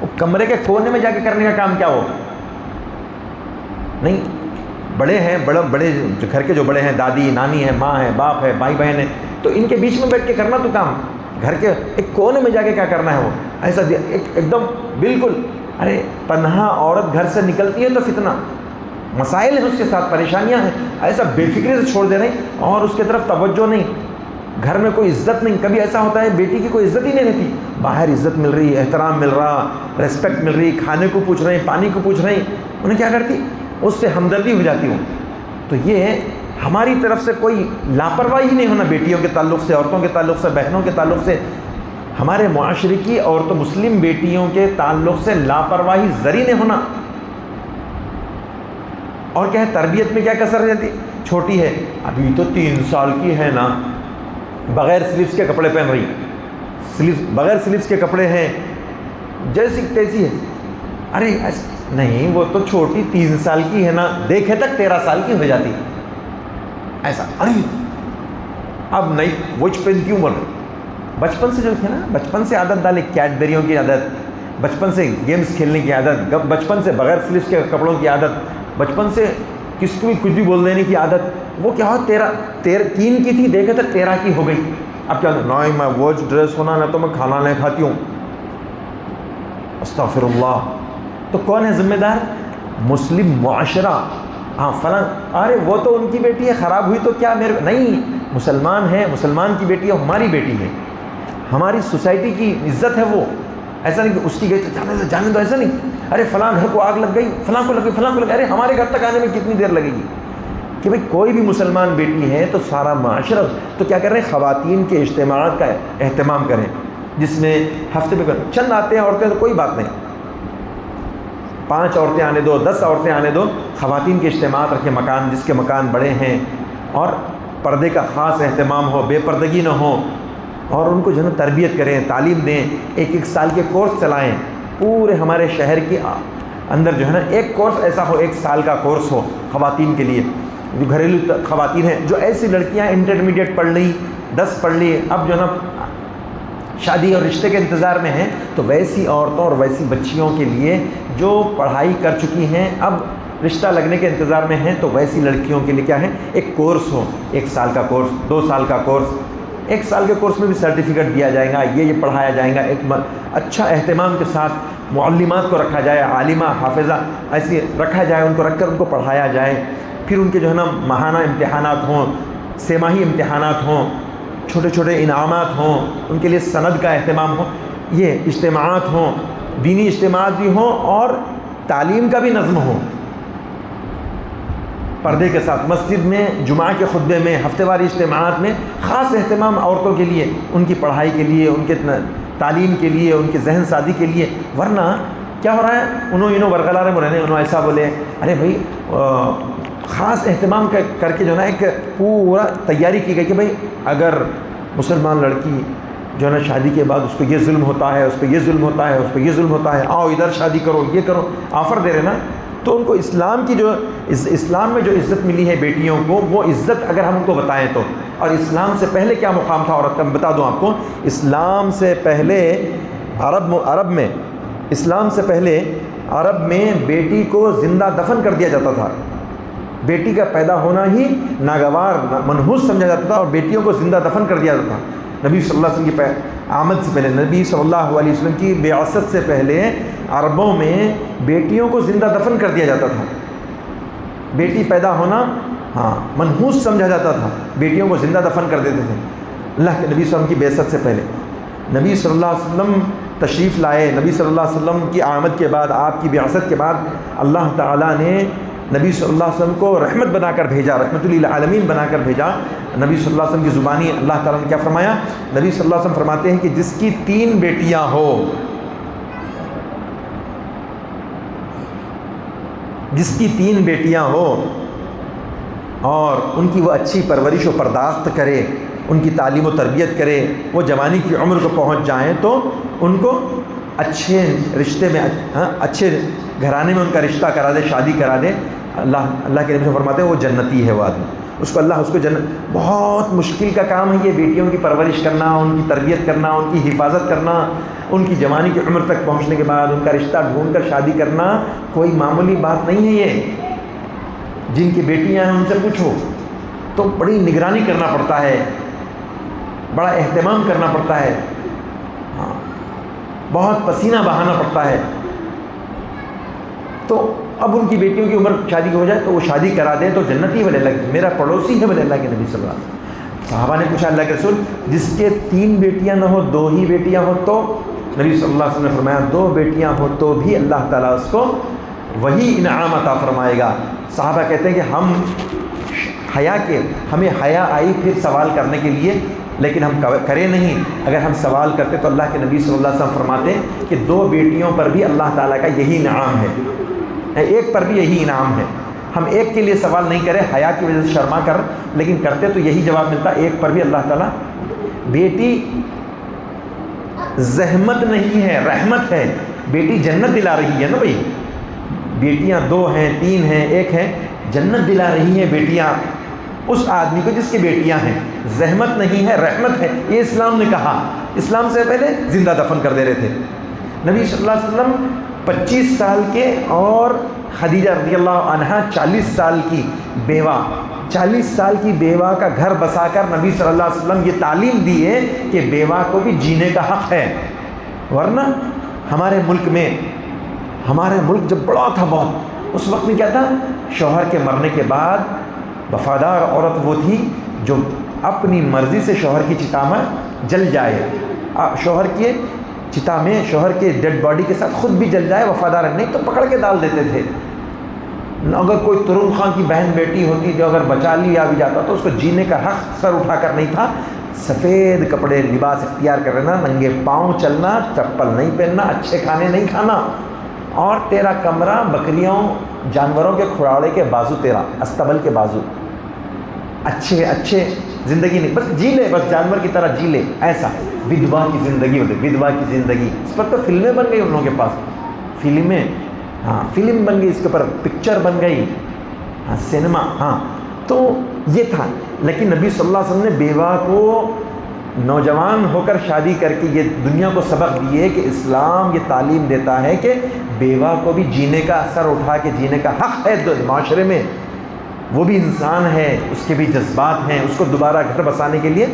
وہ کمرے کے کونے میں جا کے کرنے کا کام کیا ہو نہیں. بڑے ہیں، بڑے گھر کے جو بڑے ہیں، دادی نانی ہے، ماں ہے، باپ ہے، بھائی بہن ہے، تو ان کے بیچ میں بیٹھ کے کرنا تو کام. گھر کے ایک کونے میں جا کے کیا کرنا ہے وہ ایسا ایک دم بالکل. ارے تنہا عورت گھر سے نکلتی ہے تو فتنہ، مسائل ہیں اس کے ساتھ، پریشانیاں ہیں، ایسا بے فکری سے چھوڑ دے رہے ہیں اور اس کے طرف توجہ نہیں. گھر میں کوئی عزت نہیں. کبھی ایسا ہوتا ہے بیٹی کی کوئی عزت ہی نہیں رہتی، باہر عزت مل رہی، احترام مل رہا، ریسپیکٹ مل رہی، کھانے کو پوچھ رہے ہیں، پانی کو پوچھ رہے ہیں، انہیں کیا کرتی، اس سے ہمدردی ہو جاتی ہوں. تو یہ ہماری طرف سے کوئی لاپرواہی نہیں ہونا بیٹیوں کے تعلق سے، عورتوں کے تعلق سے، بہنوں کے تعلق سے. ہمارے معاشرے کی عورتوں مسلم بیٹیوں کے تعلق سے لاپرواہی ذری نہیں ہونا. اور کیا ہے، تربیت میں کیا کسر رہتی، چھوٹی ہے ابھی تو 3 سال کی ہے نا، بغیر سلیوز کے کپڑے پہن رہی، بغیر سلیوز کے کپڑے ہیں، جیسی تیسی ہے. ارے نہیں وہ تو چھوٹی 3 سال کی ہے نا، دیکھے تک 13 سال کی ہو جاتی ایسا. ارے اب نہیں وچ پہن کیوں بول رہے، بچپن سے جو تھے نا، بچپن سے عادت ڈالے، کیڈبریوں کی عادت، بچپن سے گیمز کھیلنے کی عادت، بچپن سے بغیر سلیوز کے کپڑوں کی عادت، بچپن سے کس کو بھی کچھ بھی بول دینے کی عادت. وہ کیا ہو 3 کی تھی، دیکھے تک 13 کی ہو گئی. اب کیا نہیں میں وہ ڈریس ہونا، نہ تو میں کھانا نہیں کھاتی ہوں. استغفر اللہ. تو کون ہے ذمہ دار، مسلم معاشرہ. ہاں فلاں، ارے وہ تو ان کی بیٹی ہے، خراب ہوئی تو کیا میرے نہیں، مسلمان ہے، مسلمان کی بیٹی ہے، ہماری بیٹی ہے، ہماری سوسائٹی کی عزت ہے وہ. ایسا نہیں کہ اس کی گئی تو جانے دو، ایسا نہیں. ارے فلاں گھر کو آگ لگ گئی، فلاں کو لگ گئی، فلاں کو لگ گئی، ارے ہمارے گھر تک آنے میں کتنی دیر لگے گی. کہ بھئی کوئی بھی مسلمان بیٹی ہے تو سارا معاشرہ تو کیا کر رہے ہیں، خواتین کے اجتماعات کا اہتمام کریں، جس میں ہفتے میں چند آتے ہیں عورتیں تو کوئی بات نہیں، 5 عورتیں آنے دو، 10 عورتیں آنے دو، خواتین کے اجتماعات رکھیں، مکان جس کے مکان بڑے ہیں، اور پردے کا خاص اہتمام ہو، بے پردگی نہ ہو، اور ان کو جو ہے نا تربیت کریں، تعلیم دیں. 1 سال کے کورس چلائیں پورے ہمارے شہر کے اندر، جو ہے نا ایک کورس ایسا ہو، 1 سال کا کورس ہو خواتین کے لیے. جو گھریلو خواتین ہیں، جو ایسی لڑکیاں انٹرمیڈیٹ پڑھ لی، 10 پڑھ لی، اب جو ہے نا شادی اور رشتے کے انتظار میں ہیں، تو ویسی عورتوں اور ویسی بچیوں کے لیے جو پڑھائی کر چکی ہیں، اب رشتہ لگنے کے انتظار میں ہیں، تو ویسی لڑکیوں کے لیے کیا ہے، ایک کورس ہو، 1 سال کا کورس، 2 سال کا کورس. 1 سال کے کورس میں بھی سرٹیفکیٹ دیا جائے گا، یہ پڑھایا جائے گا، ایک اچھا اہتمام کے ساتھ معلمات کو رکھا جائے، عالمہ حافظہ ایسی رکھا جائے، ان کو رکھ کر ان کو پڑھایا جائے. پھر ان کے جو ہے نا ماہانہ امتحانات ہوں، سہ-ماہی امتحانات ہوں، چھوٹے چھوٹے انعامات ہوں، ان کے لیے سند کا اہتمام ہو، یہ اجتماعات ہوں، دینی اجتماعات بھی ہوں اور تعلیم کا بھی نظم ہو. پردے کے ساتھ مسجد میں جمعہ کے خطبے میں ہفتے واری اجتماعات میں خاص اہتمام عورتوں کے لیے، ان کی پڑھائی کے لیے، ان کے تعلیم کے لیے، ان کے ذہن سازی کے لیے. ورنہ کیا ہو رہا ہے، انہوں ورغلارے میں رہنے، انہوں ایسا بولے، ارے بھائی خاص اہتمام کر کے جو نا ایک پورا تیاری کی گئی کہ بھائی اگر مسلمان لڑکی جو ہے نا شادی کے بعد اس کو یہ ظلم ہوتا ہے، اس پہ یہ ظلم ہوتا ہے، اس پہ یہ ظلم ہوتا ہے، آؤ ادھر شادی کرو، یہ کرو، آفر دے رہے نا. تو ان کو اسلام کی جو اسلام میں جو عزت ملی ہے بیٹیوں کو، وہ عزت اگر ہم ان کو بتائیں تو، اور اسلام سے پہلے کیا مقام تھا عورت کا، میں بتا دوں آپ کو. اسلام سے پہلے اسلام سے پہلے عرب میں بیٹی کو زندہ دفن کر دیا جاتا تھا. بیٹی کا پیدا ہونا ہی ناگوار منحوس سمجھا جاتا تھا اور بیٹیوں کو زندہ دفن کر دیا جاتا تھا. نبی صلی اللہ علیہ وسلم کی آمد سے پہلے، نبی صلی اللہ علیہ وسلم کی بعثت سے پہلے عربوں میں بیٹیوں کو زندہ دفن کر دیا جاتا تھا. بیٹی پیدا ہونا منحوس سمجھا جاتا تھا، بیٹیوں کو زندہ دفن کر دیتے تھے. اللہ کے نبی صلی اللہ علیہ وسلم کی بعثت سے پہلے نبی صلی اللہ علیہ وسلم تشریف لائے. نبی صلی اللہ علیہ وسلم کی آمد کے بعد، آپ کی بعثت کے بعد، اللہ تعالیٰ نے نبی صلی اللہ علیہ وسلم کو رحمت بنا کر بھیجا، رحمت للعالمین بنا کر بھیجا. نبی صلی اللہ علیہ وسلم کی زبانی اللہ تعالیٰ نے کیا فرمایا؟ نبی صلی اللہ علیہ وسلم فرماتے ہیں کہ جس کی 3 بیٹیاں ہو، جس کی 3 بیٹیاں ہو اور ان کی وہ اچھی پرورش و پرداخت کرے، ان کی تعلیم و تربیت کرے، وہ جوانی کی عمر کو پہنچ جائیں تو ان کو اچھے رشتے میں، اچھے گھرانے میں ان کا رشتہ کرا دے، شادی کرا دے. اللہ کے نبی سے فرماتے ہیں وہ جنتی ہے وہ آدمی. اس کو جنت. بہت مشکل کا کام ہے یہ بیٹیوں کی پرورش کرنا، ان کی تربیت کرنا، ان کی حفاظت کرنا، ان کی جوانی کی عمر تک پہنچنے کے بعد ان کا رشتہ ڈھونڈ کر شادی کرنا کوئی معمولی بات نہیں ہے. یہ جن کی بیٹیاں ہیں ان سے پوچھو تو بڑی نگرانی کرنا پڑتا ہے، بڑا اہتمام کرنا پڑتا ہے، بہت پسینہ بہانا پڑتا ہے. تو اب ان کی بیٹیوں کی عمر شادی کی ہو جائے تو وہ شادی کرا دیں تو جنتی ولی اللہ، میرا پڑوسی ہے ولی اللہ کے نبی صلی اللہ علیہ وسلم. صحابہ نے پوچھا اللہ کے رسول جس کے 3 بیٹیاں نہ ہو 2 ہی بیٹیاں ہو تو؟ نبی صلی اللہ علیہ وسلم نے فرمایا 2 بیٹیاں ہو تو بھی اللہ تعالیٰ اس کو وہی انعام عطا فرمائے گا. صحابہ کہتے ہیں کہ ہمیں حیا آئی پھر سوال کرنے کے لیے، لیکن ہم کرے نہیں. اگر ہم سوال کرتے تو اللہ کے نبی صلی اللہ علیہ وسلم فرماتے کہ 2 بیٹیوں پر بھی اللہ تعالیٰ کا یہی انعام ہے، ایک پر بھی یہی انعام ہے. ہم ایک کے لیے سوال نہیں کرے حیا کی وجہ سے شرما کر، لیکن کرتے تو یہی جواب ملتا، ایک پر بھی اللہ تعالیٰ. بیٹی زحمت نہیں ہے، رحمت ہے. بیٹی جنت دلا رہی ہے نا بھائی. بیٹیاں 2 ہیں، 3 ہیں، 1 ہے، جنت دلا رہی ہیں بیٹیاں اس آدمی کو جس کی بیٹیاں ہیں. زحمت نہیں ہے، رحمت ہے. یہ اسلام نے کہا. اسلام سے پہلے زندہ دفن کر دے رہے تھے. نبی صلی اللہ علیہ وسلم 25 سال کے اور خدیجہ رضی اللہ عنہا 40 سال کی بیوہ، 40 سال کی بیوہ کا گھر بسا کر نبی صلی اللہ علیہ وسلم یہ تعلیم دی ہے کہ بیوہ کو بھی جینے کا حق ہے. ورنہ ہمارے ملک جب بڑا تھا بہت، اس وقت میں کیا تھا، شوہر کے مرنے کے بعد وفادار عورت وہ تھی جو اپنی مرضی سے شوہر کی چتا میں جل جائے، شوہر کے چتا میں شوہر کے ڈیڈ باڈی کے ساتھ خود بھی جل جائے، وفادار نہیں تو پکڑ کے ڈال دیتے تھے. اگر کوئی ترون خان کی بہن بیٹی ہوتی جو اگر بچا لیا بھی جاتا تو اس کو جینے کا حق سر اٹھا کر نہیں تھا. سفید کپڑے لباس اختیار کر لینا، ننگے پاؤں چلنا، چپل نہیں پہننا، اچھے کھانے نہیں کھانا، اور تیرا کمرہ بکریوں جانوروں کے کھراڑے کے بازو، تیرا استبل کے بازو، اچھے زندگی نہیں، بس جی لے، بس جانور کی طرح جی لے. ایسا ودوا کی زندگی ہوتی، ودوا کی زندگی. اس پر تو فلمیں بن گئی ان لوگوں کے پاس، فلم بن گئی، اس کے اوپر پکچر بن گئی، سینما. تو یہ تھا. لیکن نبی صلی اللہ علیہ وسلم نے بیوہ کو نوجوان ہو کر شادی کر کے یہ دنیا کو سبق دیے کہ اسلام یہ تعلیم دیتا ہے کہ بیوہ کو بھی جینے کا، سر اٹھا کے جینے کا حق ہے معاشرے میں. وہ بھی انسان ہے، اس کے بھی جذبات ہیں، اس کو دوبارہ گھر بسانے کے لیے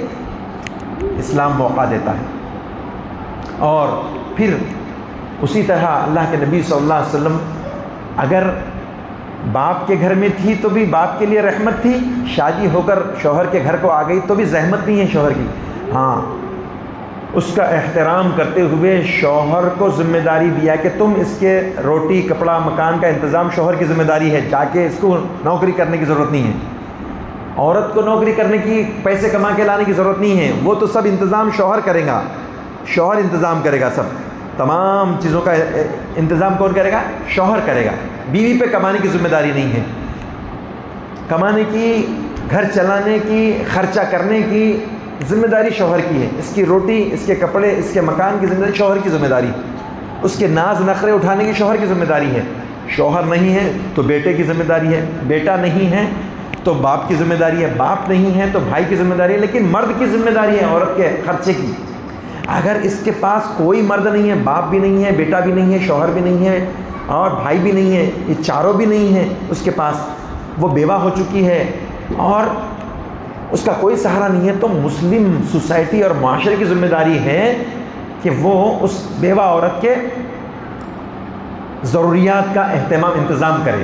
اسلام موقع دیتا ہے. اور پھر اسی طرح اللہ کے نبی صلی اللہ علیہ وسلم اگر باپ کے گھر میں تھی تو بھی باپ کے لیے رحمت تھی، شادی ہو کر شوہر کے گھر کو آ گئی تو بھی زحمت نہیں ہے شوہر کی. اس کا احترام کرتے ہوئے شوہر کو ذمہ داری دیا کہ تم اس کے روٹی کپڑا مکان کا انتظام شوہر کی ذمہ داری ہے، جا کے اس کو نوکری کرنے کی ضرورت نہیں ہے، عورت کو نوکری کرنے کی پیسے کما کے لانے کی ضرورت نہیں ہے، وہ تو سب انتظام شوہر کرے گا، شوہر انتظام کرے گا، سب تمام چیزوں کا انتظام کون کرے گا؟ شوہر کرے گا۔ بیوی پہ کمانے کی ذمہ داری نہیں ہے، کمانے کی، گھر چلانے کی، خرچہ کرنے کی ذمہ داری شوہر کی ہے، اس کی روٹی، اس کے کپڑے، اس کے مکان کی ذمہ داری شوہر کی ذمہ داری، اس کے ناز نخرے اٹھانے کی شوہر کی ذمہ داری ہے۔ شوہر نہیں ہے تو بیٹے کی ذمہ داری ہے، بیٹا نہیں ہے تو باپ کی ذمہ داری ہے، باپ نہیں ہے تو بھائی کی ذمہ داری ہے، لیکن مرد کی ذمہ داری ہے عورت کے خرچے کی۔ اگر اس کے پاس کوئی مرد نہیں ہے، باپ بھی نہیں ہے، بیٹا بھی نہیں ہے، شوہر بھی نہیں ہے اور بھائی بھی نہیں ہے، یہ چاروں بھی نہیں ہے اس کے پاس، وہ بیوہ ہو چکی ہے اور اس کا کوئی سہارا نہیں ہے، تو مسلم سوسائٹی اور معاشرے کی ذمہ داری ہے کہ وہ اس بیوہ عورت کے ضروریات کا اہتمام انتظام کرے۔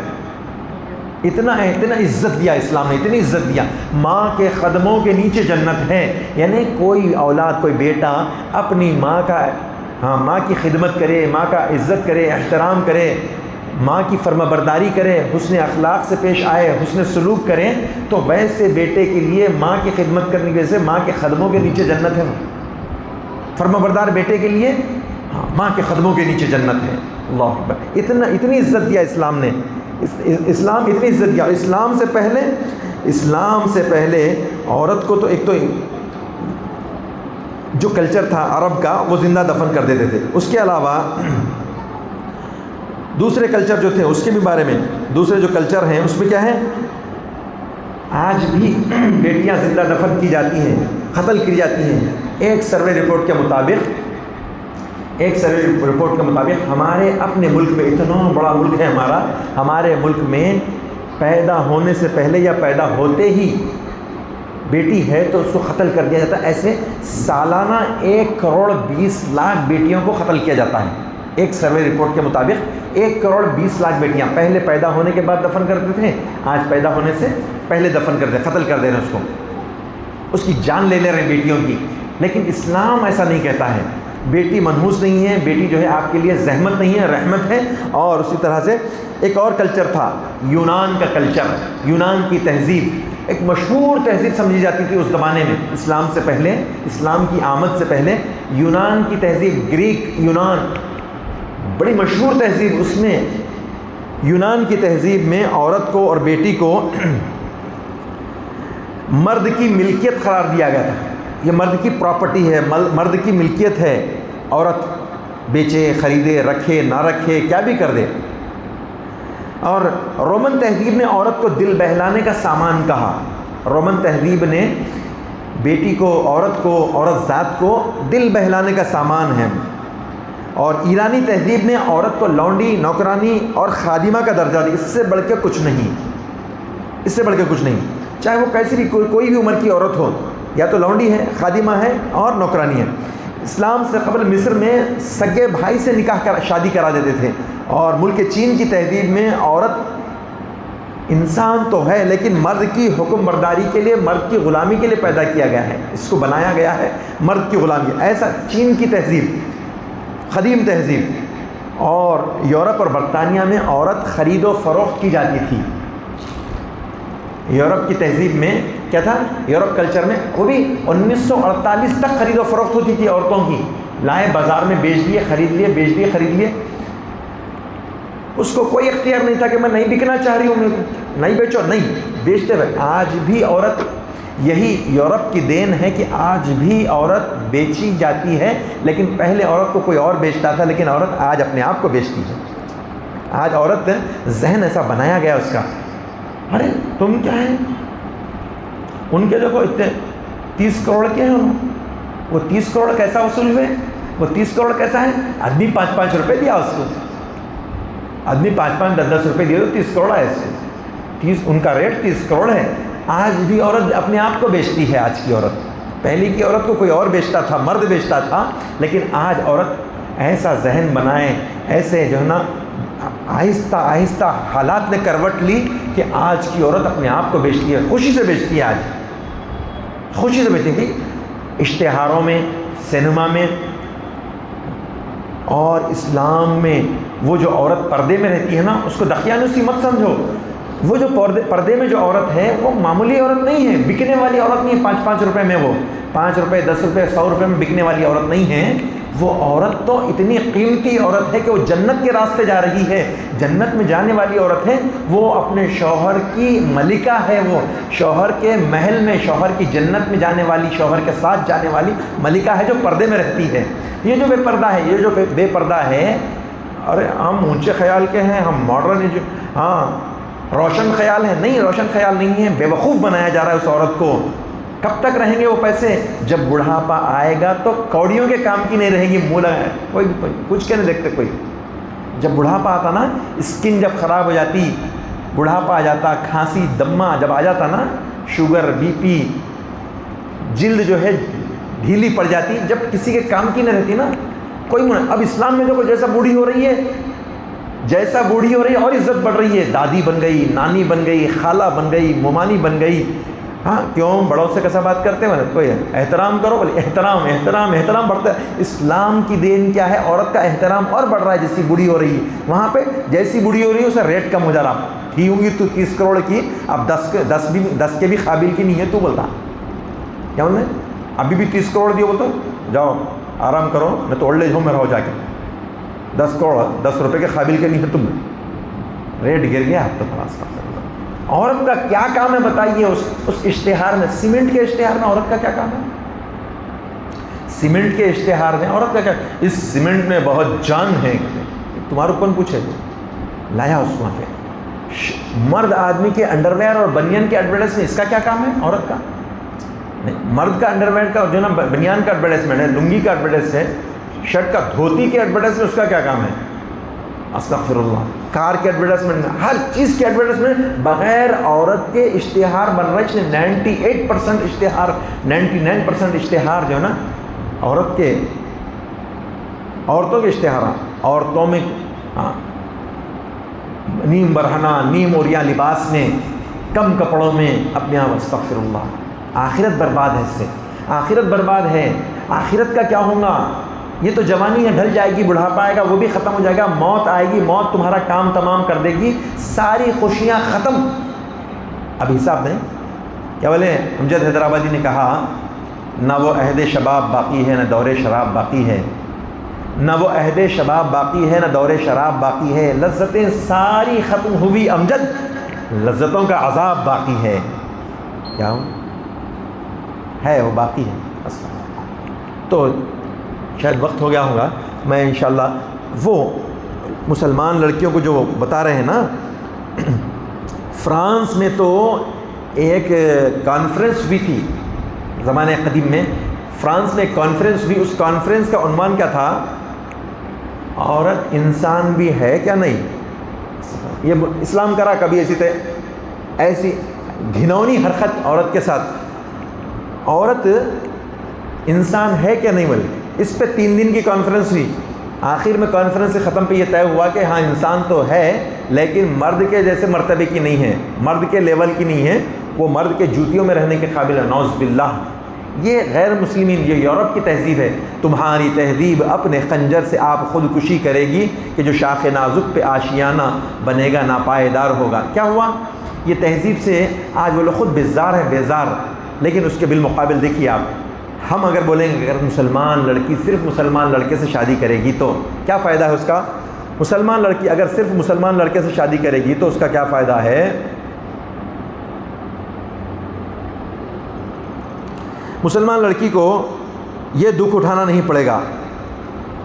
اتنا عزت دیا اسلام نے، اتنی عزت دیا۔ ماں کے قدموں کے نیچے جنت ہے، یعنی کوئی اولاد، کوئی بیٹا اپنی ماں کی خدمت کرے، ماں کا عزت کرے، احترام کرے، ماں کی فرما برداری کرے، حسن اخلاق سے پیش آئے، حسن سلوک کریں، تو ویسے بیٹے کے لیے ماں کی خدمت کرنے کی وجہ سے ماں کے قدموں کے نیچے جنت ہے۔ فرما بردار بیٹے کے لیے ماں کے قدموں کے نیچے جنت ہے۔ اللہ اکبر، اتنی عزت دیا اسلام نے، اسلام اتنی عزت دیا۔ اسلام سے پہلے عورت کو تو ایک تو جو کلچر تھا عرب کا وہ زندہ دفن کر دیتے تھے، اس کے علاوہ دوسرے کلچر جو تھے اس کے بھی بارے میں، دوسرے جو کلچر ہیں اس میں کیا ہے، آج بھی بیٹیاں زندہ دفن کی جاتی ہیں، قتل کی جاتی ہیں۔ ایک سروے رپورٹ کے مطابق ہمارے اپنے ملک میں، اتنا بڑا ملک ہے ہمارا، ہمارے ملک میں پیدا ہونے سے پہلے یا پیدا ہوتے ہی بیٹی ہے تو اس کو قتل کر دیا جاتا ہے۔ ایسے سالانہ 1,20,00,000 بیٹیوں کو قتل کیا جاتا ہے۔ ایک سروے رپورٹ کے مطابق 1,20,00,000 بیٹیاں پہلے پیدا ہونے کے بعد دفن کرتے تھے، آج پیدا ہونے سے پہلے دفن کر دے، قتل کر دے رہے ہیں اس کو، اس کی جان لے لے رہے ہیں بیٹیوں کی۔ لیکن اسلام ایسا نہیں کہتا ہے، بیٹی منحوس نہیں ہے، بیٹی جو ہے آپ کے لیے زحمت نہیں ہے، رحمت ہے۔ اور اسی طرح سے ایک اور کلچر تھا، یونان کا کلچر، یونان کی تہذیب ایک مشہور تہذیب سمجھی جاتی تھی اس زمانے میں، اسلام سے پہلے، اسلام کی آمد سے پہلے یونان کی تہذیب، گریک یونان، بڑی مشہور تہذیب۔ اس میں یونان کی تہذیب میں عورت کو اور بیٹی کو مرد کی ملکیت قرار دیا گیا تھا، یہ مرد کی پراپرٹی ہے، مرد کی ملکیت ہے، عورت بیچے، خریدے، رکھے، نہ رکھے، کیا بھی کر دے۔ اور رومن تہذیب نے عورت کو دل بہلانے کا سامان کہا، رومن تہذیب نے بیٹی کو، عورت ذات کو دل بہلانے کا سامان ہے۔ اور ایرانی تہذیب نے عورت کو لونڈی، نوکرانی اور خادمہ کا درجہ دیا، اس سے بڑھ کے کچھ نہیں، اس سے بڑھ کے کچھ نہیں، چاہے وہ کیسی بھی کوئی بھی عمر کی عورت ہو، یا تو لونڈی ہے، خادمہ ہے اور نوکرانی ہے۔ اسلام سے قبل مصر میں سگے بھائی سے شادی کرا دیتے تھے، اور ملک چین کی تہذیب میں عورت انسان تو ہے لیکن مرد کی حکم برداری کے لیے، مرد کی غلامی کے لیے پیدا کیا گیا ہے، اس کو بنایا گیا ہے مرد کی غلامی۔ ایسا چین کی تہذیب، قدیم تہذیب۔ اور یورپ اور برطانیہ میں عورت خرید و فروخت کی جاتی تھی۔ یورپ کی تہذیب میں کیا تھا، یورپ کلچر میں وہ بھی 1948 تک خرید و فروخت ہوتی تھی عورتوں کی، لائے بازار میں بیچ دیے، خرید لیے، بیچ دیے، خرید لیے، اس کو کوئی اختیار نہیں تھا کہ میں نہیں بکنا چاہ رہی ہوں، نہیں بیچو، نہیں بیچتے ہوئے۔ آج بھی عورت، یہی یورپ کی دین ہے کہ آج بھی عورت بیچی جاتی ہے، لیکن پہلے عورت کو کوئی اور بیچتا تھا، لیکن عورت آج اپنے آپ کو بیچتی ہے۔ آج عورت ذہن ایسا بنایا گیا اس کا، ارے تم کیا ہے، ان کے دیکھو اتنے 30 کروڑ کے ہیں، وہ 30 کروڑ کیسا وصول ہوئے، وہ 30 کروڑ کیسا ہے، آدمی 5-5 روپے دیا اس کو، آدمی 5-5 10-10 روپے دیے تو 30 کروڑ ہے، اس کو ان کا ریٹ 30 کروڑ ہے۔ آج بھی عورت اپنے آپ کو بیچتی ہے، آج کی عورت، پہلے کی عورت کو کوئی اور بیچتا تھا، مرد بیچتا تھا، لیکن آج عورت ایسا ذہن بنائے، ایسے جو ہے نا آہستہ آہستہ حالات نے کروٹ لی کہ آج کی عورت اپنے آپ کو بیچتی ہے، خوشی سے بیچتی ہے، آج خوشی سے بیچتی ہے۔ اشتہاروں میں، سینما میں، اور اسلام میں وہ جو عورت پردے میں رہتی ہے نا، اس کو دقیانوسی مت سمجھو. وہ جو پردے میں جو عورت ہے وہ معمولی عورت نہیں ہے، بکنے والی عورت نہیں ہے. 5 روپے میں، وہ 5 روپے 10 روپے 100 روپے میں بکنے والی عورت نہیں ہے. وہ عورت تو اتنی قیمتی عورت ہے کہ وہ جنت کے راستے جا رہی ہے، جنت میں جانے والی عورت ہے. وہ اپنے شوہر کی ملکہ ہے، وہ شوہر کے محل میں، شوہر کی جنت میں جانے والی، شوہر کے ساتھ جانے والی ملکہ ہے جو پردے میں رہتی ہے. یہ جو بے پردہ ہے، یہ جو بے پردہ ہے، ارے ہم اونچے خیال کے ہیں، ہم ماڈرن، ہاں روشن خیال ہے. نہیں، روشن خیال نہیں ہے، بے وقوف بنایا جا رہا ہے اس عورت کو. کب تک رہیں گے وہ پیسے؟ جب بڑھاپا آئے گا تو کوڑیوں کے کام کی نہیں رہے گی. مولا ہے کوئی کچھ کے نہیں دیکھتے کوئی. جب بڑھاپا آتا نا، اسکن جب خراب ہو جاتی، بڑھاپا آ جاتا، کھانسی دمہ جب آ جاتا نا، شوگر، بی پی، جلد جو ہے ڈھیلی پڑ جاتی، جب کسی کے کام کی نہیں رہتی نا کوئی. اب اسلام میں دیکھو جیسا بوڑھی ہو رہی ہے، جیسا بوڑھی ہو رہی ہے اور عزت بڑھ رہی ہے. دادی بن گئی، نانی بن گئی، خالہ بن گئی، ممانی بن گئی. ہاں کیوں؟ بڑوں سے کیسا بات کرتے ہیں؟ کوئی احترام کرو، بولے احترام احترام احترام بڑھتا ہے. اسلام کی دین کیا ہے؟ عورت کا احترام اور بڑھ رہا ہے جیسی بوڑھی ہو رہی ہے. وہاں پہ جیسی بوڑھی ہو رہی ہے اسے ریٹ کم ہو جا رہا. تھی ہوں گی تو 30 کروڑ کی، اب 10 کے بھی قابل کی نہیں ہے. تو بولتا کیا انہوں نے ابھی بھی 30 کروڑ دیے، بولتا جاؤ آرام کرو، میں تو اولڈ ایج ہوم میں رہو جا کے. 10 کروڑ 10 روپے کے قابل کے نہیں ہے تم. ریٹ گر گیا اب تو خلاص. عورت کا کیا کام ہے بتائیے؟ اس اشتہار میں، سیمنٹ کے اشتہار میں عورت کا کیا کام ہے؟ سیمنٹ کے اشتہار میں عورت کا کیا؟ اس سیمنٹ میں بہت جان ہے. تمہارے کون پوچھے؟ لایا اس وہاں پہ. مرد آدمی کے انڈر ویئر اور بنیان کے ایڈورٹائز میں اس کا کیا کام ہے عورت کا؟ نہیں، مرد کا انڈر ویئر کا جو نا بنیان کا ایڈورٹائزمنٹ ہے، لنگی کا ایڈورٹائز ہے، شرٹ کا دھوتی کے ایڈورٹائز میں اس کا کیا کام ہے؟ استغفر اللہ. کار کے ایڈورٹائزمنٹ میں، ہر چیز کے ایڈورٹائزمنٹ بغیر عورت کے اشتہار بن رہا ہے. اس نے 98% اشتہار، 99% اشتہار جو ہے نا عورت کے، عورتوں کے اشتہارات، عورتوں میں نیم برہنہ، نیم اوریاں لباس میں، کم کپڑوں میں اپنے آپ. استغفر اللہ. آخرت برباد ہے اس سے، آخرت برباد ہے. آخرت کا کیا ہوگا؟ یہ تو جوانی ہے، ڈھل جائے گی، بڑھاپا آئے گا وہ بھی ختم ہو جائے گا، موت آئے گی، موت تمہارا کام تمام کر دے گی، ساری خوشیاں ختم. اب حساب نہیں. کیا بولے امجد حیدرآبادی نے کہا، نہ وہ عہد شباب باقی ہے، نہ دور شراب باقی ہے. نہ وہ عہد شباب باقی ہے، نہ دور شراب باقی ہے. لذتیں ساری ختم ہوئی امجد، لذتوں کا عذاب باقی ہے. کیا ہے؟ وہ باقی ہے. تو شاید وقت ہو گیا ہوگا، میں انشاءاللہ وہ مسلمان لڑکیوں کو جو بتا رہے ہیں نا، فرانس میں تو ایک کانفرنس ہوئی تھی زمانے قدیم میں. فرانس میں ایک کانفرنس ہوئی. اس کانفرنس کا عنوان کیا تھا؟ عورت انسان بھی ہے کیا نہیں. یہ اسلام کرا کبھی ایسی گھنونی حرکت عورت کے ساتھ. عورت انسان ہے کیا نہیں بولے. اس پہ 3 دن کی کانفرنس ہوئی. آخر میں کانفرنس سے ختم پہ یہ طے ہوا کہ ہاں انسان تو ہے لیکن مرد کے جیسے مرتبے کی نہیں ہے، مرد کے لیول کی نہیں ہے، وہ مرد کے جوتیوں میں رہنے کے قابل ہے. نعوذ باللہ. یہ غیر مسلمین، یہ یورپ کی تہذیب ہے. تمہاری تہذیب اپنے خنجر سے آپ خودکشی کرے گی کہ جو شاخ نازک پہ آشیانہ بنے گا ناپائیدار ہوگا. کیا ہوا؟ یہ تہذیب سے آج وہ لوگ خود بیزار ہے، بیزار. لیکن اس کے بالمقابل دیکھیے آپ، ہم اگر بولیں گے اگر مسلمان لڑکی صرف مسلمان لڑکے سے شادی کرے گی تو کیا فائدہ ہے اس کا؟ مسلمان لڑکی اگر صرف مسلمان لڑکے سے شادی کرے گی تو اس کا کیا فائدہ ہے؟ مسلمان لڑکی کو یہ دکھ اٹھانا نہیں پڑے گا.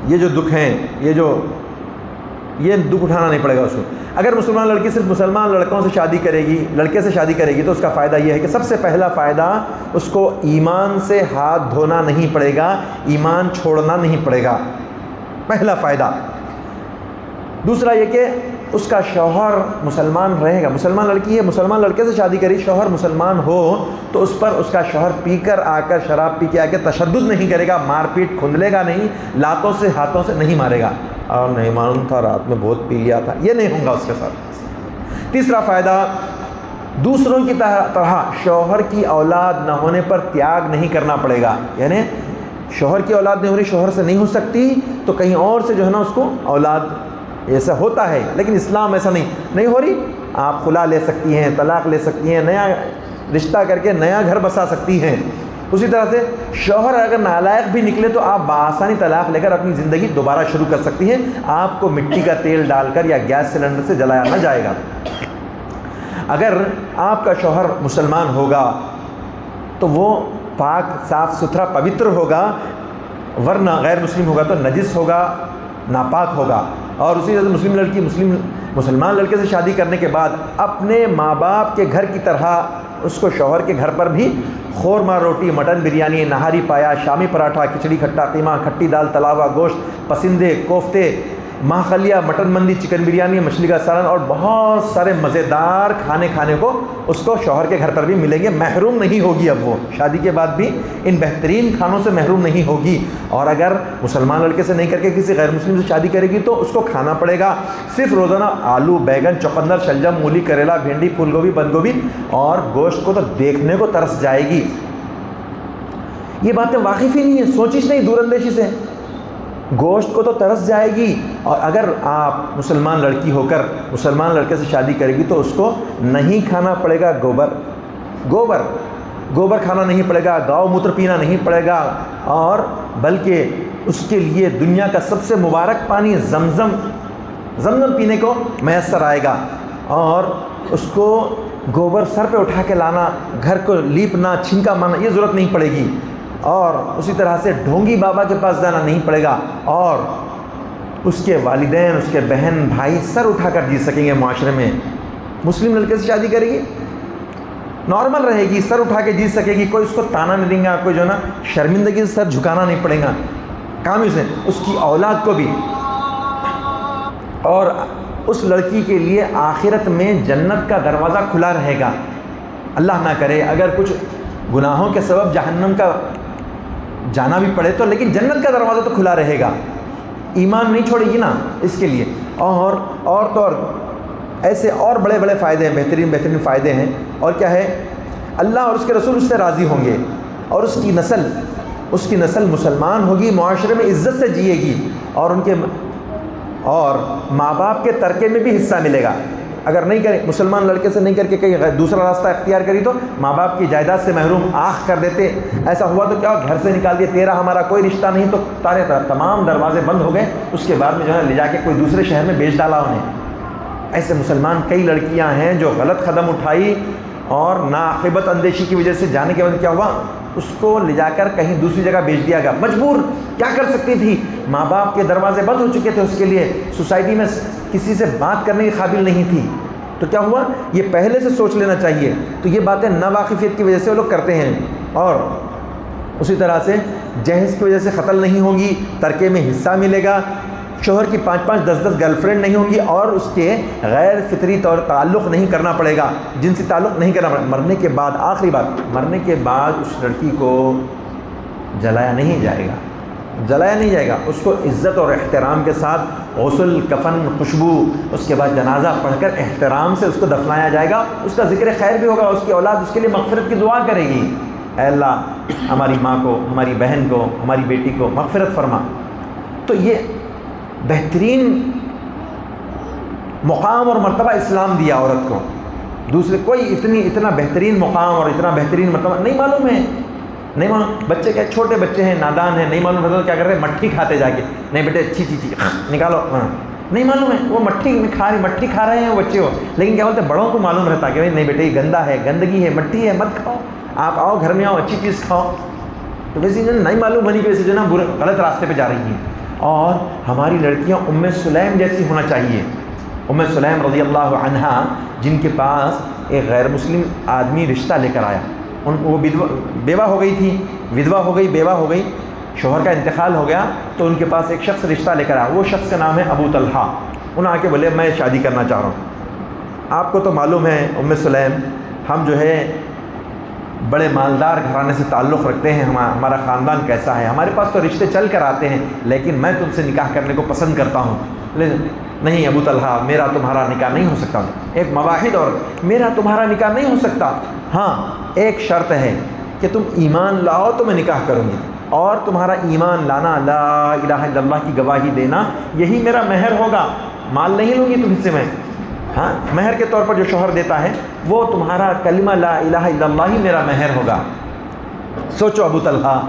یہ جو دکھ ہیں، یہ دکھ اٹھانا نہیں پڑے گا اس کو. اگر مسلمان لڑکی صرف مسلمان لڑکوں سے شادی کرے گی، لڑکے سے شادی کرے گی تو اس کا فائدہ یہ ہے کہ سب سے پہلا فائدہ اس کو ایمان سے ہاتھ دھونا نہیں پڑے گا، ایمان چھوڑنا نہیں پڑے گا، پہلا فائدہ. دوسرا یہ کہ اس کا شوہر مسلمان رہے گا. مسلمان لڑکی ہے، مسلمان لڑکے سے شادی کری، شوہر مسلمان ہو تو اس پر اس کا شوہر پی کر آ کر، شراب پی کے آ کے تشدد نہیں کرے گا، مار پیٹ کھندلے گا نہیں، لاتوں سے ہاتھوں سے نہیں مارے گا. اور نہیں معلوم تھا رات میں بہت پی لیا تھا، یہ نہیں ہوگا اس کے ساتھ. تیسرا فائدہ دوسروں کی طرح شوہر کی اولاد نہ ہونے پر تیاگ نہیں کرنا پڑے گا، یعنی شوہر کی اولاد نہیں ہو رہی، شوہر سے نہیں ہو سکتی تو کہیں اور سے جو ہے نا اس کو اولاد، ایسا ہوتا ہے، لیکن اسلام ایسا نہیں ہو رہی، آپ خلا لے سکتی ہیں، طلاق لے سکتی ہیں، نیا رشتہ کر کے نیا گھر بسا سکتی ہیں۔ اسی طرح سے شوہر اگر نالائق بھی نکلے تو آپ بآسانی طلاق لے کر اپنی زندگی دوبارہ شروع کر سکتی ہیں، آپ کو مٹی کا تیل ڈال کر یا گیس سلنڈر سے جلایا نہ جائے گا۔ اگر آپ کا شوہر مسلمان ہوگا تو وہ پاک، صاف ستھرا، پوتر ہوگا، ورنہ غیر مسلم ہوگا تو نجس ہوگا، ناپاک ہوگا۔ اور اسی طرح سے مسلمان لڑکے سے شادی کرنے کے بعد اپنے ماں باپ کے گھر کی طرح اس کو شوہر کے گھر پر بھی خورما روٹی، مٹن بریانی، نہاری پایا، شامی پراٹھا، کھچڑی، کھٹا قیمہ، کھٹی دال، تلا ہوا گوشت، پسندے، کوفتے، ماہ خلیہ، مٹن مندی، چکن بریانی، مچھلی کا سالن اور بہت سارے مزیدار کھانے کو اس کو شوہر کے گھر پر بھی ملیں گے۔ محروم نہیں ہوگی، اب وہ شادی کے بعد بھی ان بہترین کھانوں سے محروم نہیں ہوگی۔ اور اگر مسلمان لڑکے سے نہیں کر کے کسی غیر مسلم سے شادی کرے گی تو اس کو کھانا پڑے گا صرف روزانہ آلو، بیگن، چقندر، شلجم، مولی، کریلا، بھنڈی، پھول گوبھی، بند گوبھی، اور گوشت کو تو دیکھنے کو ترس جائے گی۔ یہ باتیں واقف ہی نہیں ہیں، سوچش نہیں، دور اندیشی سے، گوشت کو تو ترس جائے گی۔ اور اگر آپ مسلمان لڑکی ہو کر مسلمان لڑکے سے شادی کرے گی تو اس کو نہیں کھانا پڑے گا گوبر کھانا نہیں پڑے گا، گاؤ موتر پینا نہیں پڑے گا، اور بلکہ اس کے لیے دنیا کا سب سے مبارک پانی زمزم پینے کو میسر آئے گا، اور اس کو گوبر سر پہ اٹھا کے لانا، گھر کو لیپنا، چھنکا مارنا، یہ ضرورت نہیں پڑے گی۔ اور اسی طرح سے ڈھونگی بابا کے پاس جانا نہیں پڑے گا، اور اس کے والدین، اس کے بہن بھائی سر اٹھا کر جی سکیں گے معاشرے میں۔ مسلم لڑکے سے شادی کرے گی، نارمل رہے گی، سر اٹھا کے جی سکے گی، کوئی اس کو تانا نہیں دیں گا، کوئی جو ہے نا شرمندگی سے سر جھکانا نہیں پڑے گا، کام اسے اس کی اولاد کو بھی۔ اور اس لڑکی کے لیے آخرت میں جنت کا دروازہ کھلا رہے گا۔ اللہ نہ کرے اگر کچھ گناہوں کے سبب جہنم کا جانا بھی پڑے تو، لیکن جنت کا دروازہ تو کھلا رہے گا، ایمان نہیں چھوڑے گی نا اس کے لیے۔ اور ایسے اور بڑے بڑے فائدے ہیں، بہترین فائدے ہیں۔ اور کیا ہے؟ اللہ اور اس کے رسول اس سے راضی ہوں گے، اور اس کی نسل مسلمان ہوگی، معاشرے میں عزت سے جیے گی، اور ماں باپ کے ترکے میں بھی حصہ ملے گا۔ اگر نہیں کرے، مسلمان لڑکے سے نہیں کر کے کہیں دوسرا راستہ اختیار کری تو ماں باپ کی جائیداد سے محروم آنکھ کر دیتے۔ ایسا ہوا تو کیا، گھر سے نکال دیے، تیرا ہمارا کوئی رشتہ نہیں، تو تمام دروازے بند ہو گئے، اس کے بعد میں جو ہے لے جا کے کوئی دوسرے شہر میں بیچ ڈالا انہیں۔ ایسے مسلمان کئی لڑکیاں ہیں جو غلط قدم اٹھائی اور ناعاقبت اندیشی کی وجہ سے جانے کے بعد کیا ہوا، اس کو لے جا کر کہیں دوسری جگہ بیچ دیا گیا، مجبور، کیا کر سکتی تھی، ماں باپ کے دروازے بند ہو چکے تھے اس کے لیے، سوسائٹی میں کسی سے بات کرنے کے قابل نہیں تھی، تو کیا ہوا، یہ پہلے سے سوچ لینا چاہیے۔ تو یہ باتیں ناواقفیت کی وجہ سے وہ لوگ کرتے ہیں۔ اور اسی طرح سے جہیز کی وجہ سے قتل نہیں ہوگی، ترکے میں حصہ ملے گا، شوہر کی 5-5 10-10 گرل فرینڈ نہیں ہوں گی، اور اس کے غیر فطری طور تعلق نہیں کرنا پڑے گا، جنسی تعلق نہیں کرنا پڑے گا۔ مرنے کے بعد، آخری بات، مرنے کے بعد اس لڑکی کو جلایا نہیں جائے گا، اس کو عزت اور احترام کے ساتھ غسل، کفن، خوشبو، اس کے بعد جنازہ پڑھ کر احترام سے اس کو دفنایا جائے گا، اس کا ذکر خیر بھی ہوگا، اس کی اولاد اس کے لیے مغفرت کی دعا کرے گی، اے اللہ ہماری ماں کو، ہماری بہن کو، ہماری بیٹی کو مغفرت فرما۔ تو یہ بہترین مقام اور مرتبہ اسلام دیا عورت کو، دوسرے کوئی اتنا بہترین مقام اور اتنا بہترین مرتبہ نہیں معلوم ہے، نہیں معلوم۔ بچے کیا چھوٹے بچے ہیں، نادان ہیں، نہیں معلوم رہتا تو کیا کر رہے ہیں، مٹھی کھاتے جا کے، نہیں بیٹے اچھی نکالو، نہیں معلوم ہے، وہ مٹھی کھا رہے ہیں وہ بچے ہو، لیکن کیا بولتے ہیں بڑوں کو معلوم رہتا کہ نہیں بیٹے یہ گندا ہے، گندگی ہے، مٹی ہے، مت کھاؤ، آپ آؤ گھر میں آؤ، اچھی چیز کھاؤ۔ تو ویسے نہیں معلوم بنی کہ ویسے جو نا غلط راستے پہ جا رہی ہیں۔ اور ہماری لڑکیاں ام سلیم جیسی ہونا چاہیے، ام سلیم رضی اللہ عنہا، جن کے پاس ایک غیر مسلم آدمی رشتہ لے کر آیا، وہ بیوہ ہو گئی تھی، ودوا ہو گئی، بیوہ ہو گئی، شوہر کا انتقال ہو گیا، تو ان کے پاس ایک شخص رشتہ لے کر آیا، وہ شخص کا نام ہے ابو طلحہ۔ انہوں نے آ کے بولے میں شادی کرنا چاہ رہا ہوں۔ آپ کو تو معلوم ہے ام سلیم، ہم جو ہے بڑے مالدار گھرانے سے تعلق رکھتے ہیں، ہمارا خاندان کیسا ہے، ہمارے پاس تو رشتے چل کر آتے ہیں، لیکن میں تم سے نکاح کرنے کو پسند کرتا ہوں۔ نہیں ابو طلحہ میرا تمہارا نکاح نہیں ہو سکتا. ایک مواحد اور میرا تمہارا نکاح نہیں ہو سکتا. ہاں ایک شرط ہے کہ تم ایمان لاؤ تو میں نکاح کروں گی, اور تمہارا ایمان لانا, لا الہ الا اللہ کی گواہی دینا, یہی میرا مہر ہوگا. مال نہیں لوں گی تم سے میں. ہاں مہر کے طور پر جو شوہر دیتا ہے وہ تمہارا کلمہ لا الہ الا اللہ ہی میرا مہر ہوگا. سوچو ابو طلحہ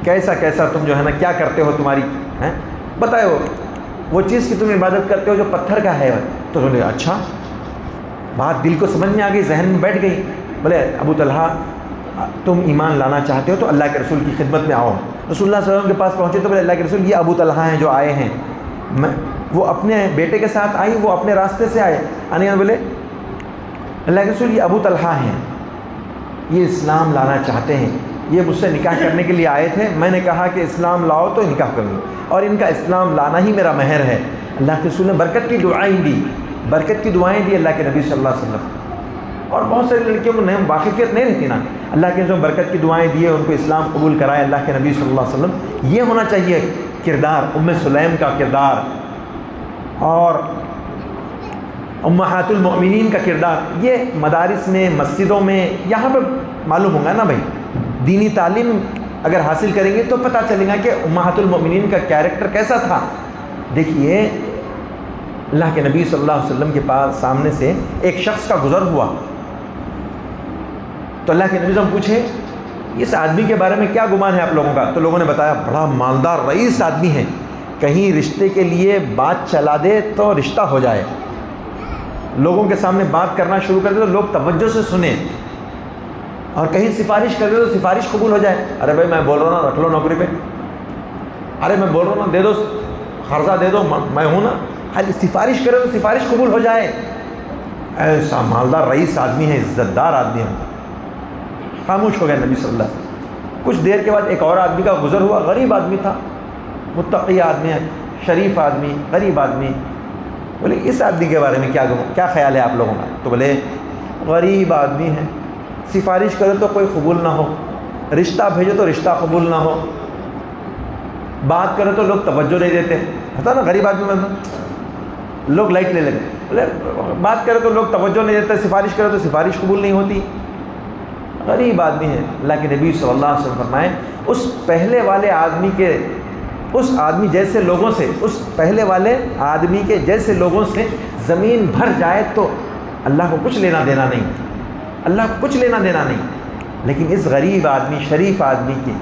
کیسا کیسا تم جو ہے نا کیا کرتے ہو, تمہاری بتائے وہ چیز کی تم عبادت کرتے ہو جو پتھر کا ہے. تو انہوں نے اچھا بات دل کو سمجھ میں آ گئی, ذہن میں بیٹھ گئی. بولے ابو طلحہ تم ایمان لانا چاہتے ہو تو اللہ کے رسول کی خدمت میں آؤ. رسول اللہ صلی اللہ علیہ وسلم کے پاس پہنچے تو بولے اللہ کے رسول یہ ابو طلحہ ہیں جو آئے ہیں. وہ اپنے بیٹے کے ساتھ آئی, وہ اپنے راستے سے آئے. آنے بولے اللہ کے رسول یہ ابو طلحہ ہیں, یہ اسلام لانا چاہتے ہیں, یہ مجھ سے نکاح کرنے کے لیے آئے تھے. میں نے کہا کہ اسلام لاؤ تو نکاح کروں, اور ان کا اسلام لانا ہی میرا مہر ہے. اللہ کے رسول نے برکت کی دعائیں دی, برکت کی دعائیں دی اللہ کے نبی صلی اللہ علیہ وسلم. اور بہت ساری لڑکیوں کو واقفیت نہیں رہتی نا, اللہ کے رسول برکت کی دعائیں دیے, ان کو اسلام قبول کرائے اللہ کے نبی صلی اللہ علیہ وسلم. یہ ہونا چاہیے کردار, ام سلیم کا کردار اور امہات المؤمنین کا کردار. یہ مدارس میں, مسجدوں میں, یہاں پہ معلوم ہوگا نا بھائی. دینی تعلیم اگر حاصل کریں گے تو پتہ چلے گا کہ امہات المؤمنین کا کیریکٹر کیسا تھا. دیکھیے اللہ کے نبی صلی اللہ علیہ وسلم کے پاس سامنے سے ایک شخص کا گزر ہوا, تو اللہ کے نبی صلی اللہ علیہ وسلم پوچھے اس آدمی کے بارے میں کیا گمان ہے آپ لوگوں کا. تو لوگوں نے بتایا بڑا مالدار رئیس آدمی ہے, کہیں رشتے کے لیے بات چلا دے تو رشتہ ہو جائے, لوگوں کے سامنے بات کرنا شروع کر دے تو لوگ توجہ سے سنیں, اور کہیں سفارش کر دے تو سفارش قبول ہو جائے. ارے بھائی میں بول رہا ہوں نا رکھ لو نوکری پہ, ارے میں بول رہا ہوں نا دے دو قرضہ دے دو, میں ہوں نا, خالی سفارش کرے تو سفارش قبول ہو جائے. ایسا مالدار رئیس آدمی ہے, عزت دار آدمی ہے. خاموش ہو گئے نبی صلی اللہ علیہ وسلم. کچھ دیر کے بعد ایک اور آدمی کا گزر ہوا, غریب آدمی تھا, متقی آدمی ہے, شریف آدمی, غریب آدمی. بولے اس آدمی کے بارے میں کیا خیال ہے آپ لوگوں کا. تو بولے غریب آدمی ہے, سفارش کرے تو کوئی قبول نہ ہو, رشتہ بھیجو تو رشتہ قبول نہ ہو, بات کرے تو لوگ توجہ نہیں دیتے. ہوتا نا غریب آدمی میں لوگ لائٹ لے لیتے. بولے بات کرے تو لوگ توجہ نہیں دیتے, سفارش کرے تو سفارش قبول نہیں ہوتی. غریب آدمی ہے. اللہ کے نبی صلی اللہ علیہ وسلم فرمائے اس پہلے والے آدمی کے, اس آدمی جیسے لوگوں سے, اس پہلے والے آدمی کے جیسے لوگوں سے زمین بھر جائے تو اللہ کو کچھ لینا دینا نہیں, اللہ کو کچھ لینا دینا نہیں. لیکن اس غریب آدمی, شریف آدمی کی,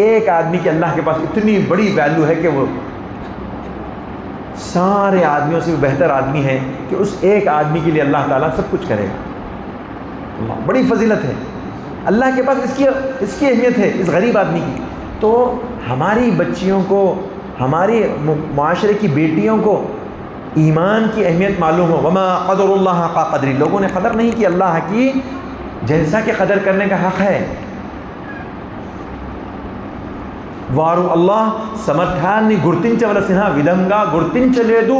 ایک آدمی کے اللہ کے پاس اتنی بڑی ویلیو ہے کہ وہ سارے آدمیوں سے بہتر آدمی ہے کہ اس ایک آدمی کے لیے اللہ تعالیٰ سب کچھ کرے گا. اللہ بڑی فضیلت ہے, اللہ کے پاس اس کی اہمیت ہے اس غریب آدمی کی. تو ہماری بچیوں کو, ہماری معاشرے کی بیٹیوں کو ایمان کی اہمیت معلوم ہو. وما قدر اللہ حق قدری, لوگوں نے قدر نہیں کی اللہ کی جیسا کہ قدر کرنے کا حق ہے. వారు అల్లాహ్ సమర్థాన్ని గుర్తించవలసిన విధంగా గుర్తించలేదు.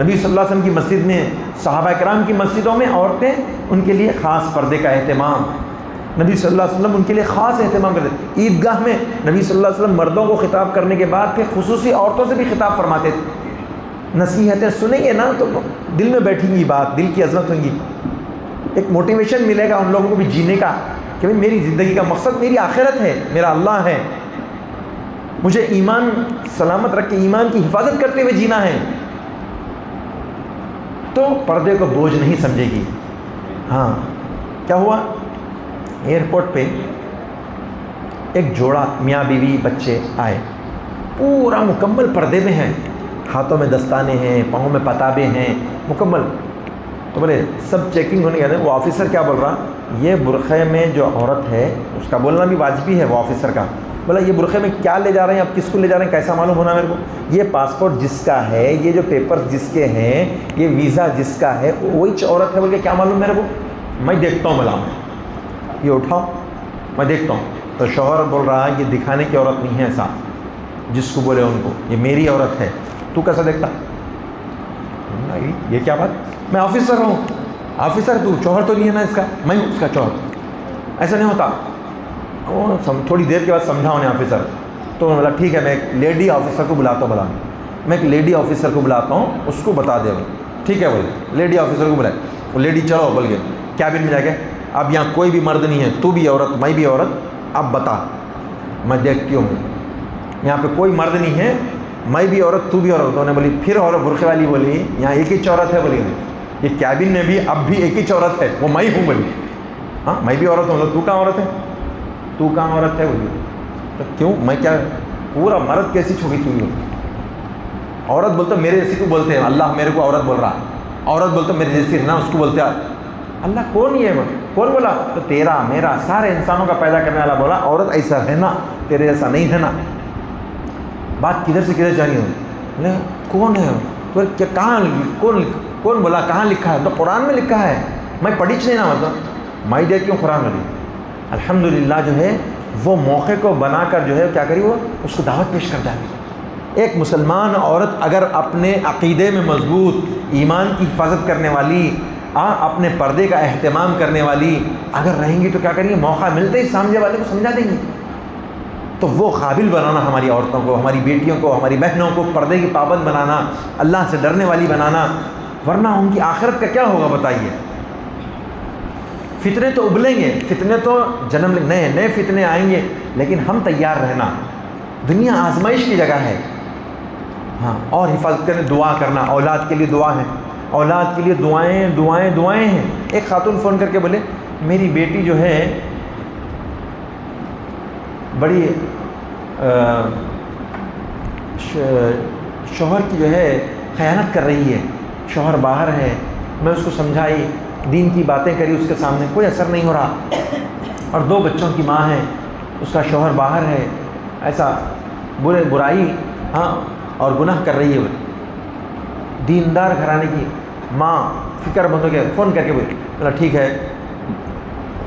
نبی صلی اللہ علیہ وسلم کی مسجد میں، صحابہ کرام کی مسجدوں میں عورتیں، ان کے لیے خاص پردے کا اہتمام، نبی صلی اللہ علیہ وسلم ان کے لیے خاص اہتمام کرتے۔ عیدگاہ میں نبی صلی اللہ علیہ وسلم مردوں کو خطاب کرنے کے بعد پھر خصوصی عورتوں سے بھی خطاب فرماتے تھے۔ نصیحتیں سنیں گے نا تو دل میں بیٹھیں گی بات، دل کی عظمت ہوگی، ایک موٹیویشن ملے گا ان لوگوں کو بھی جینے کا کہ بھئی میری زندگی کا مقصد میری آخرت ہے، میرا اللہ ہے، مجھے ایمان سلامت رکھ کے ایمان کی حفاظت کرتے ہوئے جینا ہے، تو پردے کو بوجھ نہیں سمجھے گی۔ ہاں کیا ہوا، ایئرپورٹ پہ ایک جوڑا میاں بیوی بچے آئے، پورا مکمل پردے میں ہیں، ہاتھوں میں دستانے ہیں، پاؤں میں پتابے ہیں، مکمل۔ تو بولے سب چیکنگ ہونے گیا، وہ آفیسر کیا بول رہا، یہ برقعے میں جو عورت ہے اس کا بولنا بھی واجبی ہے، وہ آفیسر کا بولا یہ برقعے میں کیا لے جا رہے ہیں آپ، کس کو لے جا رہے ہیں، کیسا معلوم ہونا میرے کو، یہ پاسپورٹ جس کا ہے، یہ جو پیپرز جس کے ہیں، یہ ویزا جس کا ہے، وہی عورت ہے، بول کے کیا معلوم میرے کو، میں دیکھتا ہوں، بلا میں یہ اٹھاؤ میں دیکھتا ہوں۔ تو شوہر بول رہا ہے یہ دکھانے کی عورت نہیں ہے، ایسا جس کو بولے ان کو یہ میری عورت ہے، تو کیسا دیکھتا، یہ کیا بات، میں آفیسر ہوں، آفیسر تو شوہر تو نہیں ہے نا اس کا، میں ہوں اس کا شوہر، ایسا نہیں ہوتا۔ وہ تھوڑی دیر کے بعد سمجھا انہیں آفیسر، تو انہوں نے بولا ٹھیک ہے میں ایک لیڈی آفیسر کو بلاتا ہوں، میں ایک لیڈی آفیسر کو بلاتا ہوں، اس کو بتا دے، ٹھیک ہے بولے لیڈی آفیسر کو بلائے، وہ لیڈی چلو بول کے کیبن میں جا کے، اب یہاں کوئی بھی مرد نہیں ہے، تو بھی عورت میں بھی عورت، اب بتا میں دیکھتی ہوں، یہاں پہ کوئی مرد نہیں ہے، میں بھی عورت تو بھی عورت۔ انہوں نے بولی پھر عورت برقعے والی بولی یہاں ایک ہی عورت ہے، بولی یہ کیبن میں بھی اب بھی ایک ہی عورت ہے، وہ میں ہوں، بولی ہاں میں بھی عورت ہوں، تو کہاں عورت ہے، تو کہاں عورت ہے، بولی تو کیوں میں کیا پورا مرد کیسی چھوڑی تھی، عورت بولتا میرے جیسی کو بولتے ہیں، اللہ میرے کو عورت بول رہا، عورت بولتا میرے جیسی نا اس کو بولتے ہیں اللہ، کون یہ ہے، کون بولا، تو تیرا میرا سارے انسانوں کا پیدا کرنے والا بولا عورت ایسا ہے نا، تیرے جیسا نہیں ہے نا۔ بات کدھر سے کدھر جانی ہو، کون ہے کیا، کہاں کون بولا، کہاں لکھا ہے، تو قرآن میں لکھا ہے، میں پڑھیچ نہیں نا، مطلب میں دیکھتی ہوں قرآن میں بھی۔ الحمدللہ جو ہے وہ موقع کو بنا کر جو ہے کیا کری، وہ اس کو دعوت پیش کر جاتی۔ ایک مسلمان عورت اگر اپنے عقیدے میں مضبوط، ایمان کی حفاظت کرنے والی، اپنے پردے کا اہتمام کرنے والی اگر رہیں گی تو کیا کریں گے، موقع ملتے ہی سامنے والے کو سمجھا دیں گی۔ تو وہ قابل بنانا ہماری عورتوں کو، ہماری بیٹیوں کو، ہماری بہنوں کو پردے کی پابند بنانا، اللہ سے ڈرنے والی بنانا، ورنہ ان کی آخرت کا کیا ہوگا بتائیے۔ فتنے تو ابلیں گے، فتنے تو جنم نئے نئے فتنے آئیں گے، لیکن ہم تیار رہنا، دنیا آزمائش کی جگہ ہے۔ ہاں اور حفاظت کرنے، دعا کرنا، اولاد کے لیے دعا ہے، اولاد کے لیے دعائیں دعائیں دعائیں ہیں۔ ایک خاتون فون کر کے بولے میری بیٹی جو ہے بڑی شوہر کی جو ہے خیانت کر رہی ہے، شوہر باہر ہے، میں اس کو سمجھائی، دین کی باتیں کری اس کے سامنے، کوئی اثر نہیں ہو رہا، اور 2 بچوں کی ماں ہے، اس کا شوہر باہر ہے، ایسا برائی ہاں اور گناہ کر رہی ہے۔ دیندار گھرانے کی ماں فکر مند ہو کے فون کر کے بولا ٹھیک ہے،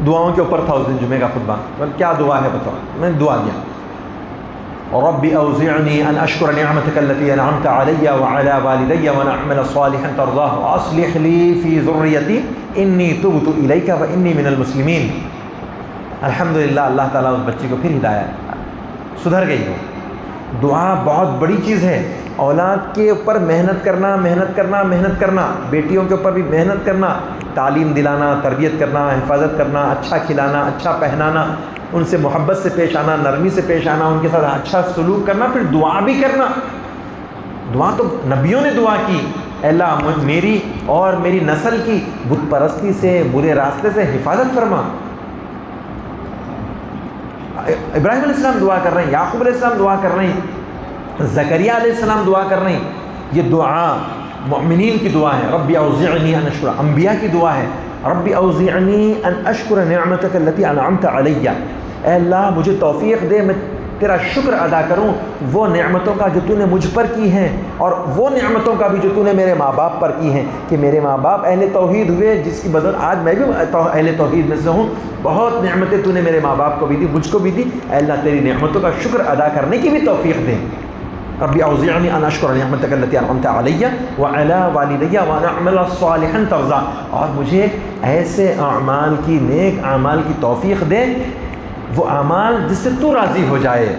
دعاؤں کے اوپر تھا اس دن جمعے کا خطبہ، کیا دعا ہے بتاؤ، میں نے دعا دیا، رب اوزعنی ان اشکر نعمتک التي انعمت علی وعلى والدی وان اعمل صالحا ترضاه واصلح لی فی ذریتی انی تبت الیک وانی من المسلمین۔ الحمدللہ اللہ تعالیٰ اس بچی کو پھر ہدایت، سدھر گئی ہو۔ دعا بہت بڑی چیز ہے، اولاد کے اوپر محنت کرنا، محنت کرنا، محنت کرنا، بیٹیوں کے اوپر بھی محنت کرنا، تعلیم دلانا، تربیت کرنا، حفاظت کرنا، اچھا کھلانا، اچھا پہنانا، ان سے محبت سے پیش آنا، نرمی سے پیش آنا، ان کے ساتھ اچھا سلوک کرنا، پھر دعا بھی کرنا۔ دعا تو نبیوں نے دعا کی، اے اللہ میری اور میری نسل کی بت پرستی سے، برے راستے سے حفاظت فرما۔ ابراہیم علیہ السلام دعا کر رہے ہیں، یعقوب علیہ السلام دعا کر رہے ہیں، زکریا علیہ السلام دعا کر رہے ہیں۔ یہ دعا مؤمنین کی دعا ہے، رب اوزعنی ان اشکر، انبیاء کی دعا ہے، رب اوزعنی ان اشکر نعمتک التی انعمت علی، اے اللہ مجھے توفیق دے میں تیرا شکر ادا کروں وہ نعمتوں کا جو تو نے مجھ پر کی ہیں، اور وہ نعمتوں کا بھی جو تو نے میرے ماں باپ پر کی ہیں، کہ میرے ماں باپ اہل توحید ہوئے، جس کی بدولت آج میں بھی اہل توحید میں سے ہوں۔ بہت نعمتیں تو نے میرے ماں باپ کو بھی دی، مجھ کو بھی دی، اے اللہ تیری نعمتوں کا شکر ادا کرنے کی بھی توفیق دے۔ ربی اوزعنی ان اشکر نعمتک التی انعمت علی وعلی والدی وان اعمل صالحا ترضی، اور مجھے ایسے اعمال کی، نیک اعمال کی توفیق دے، وہ اعمال جس سے تو راضی ہو جائے،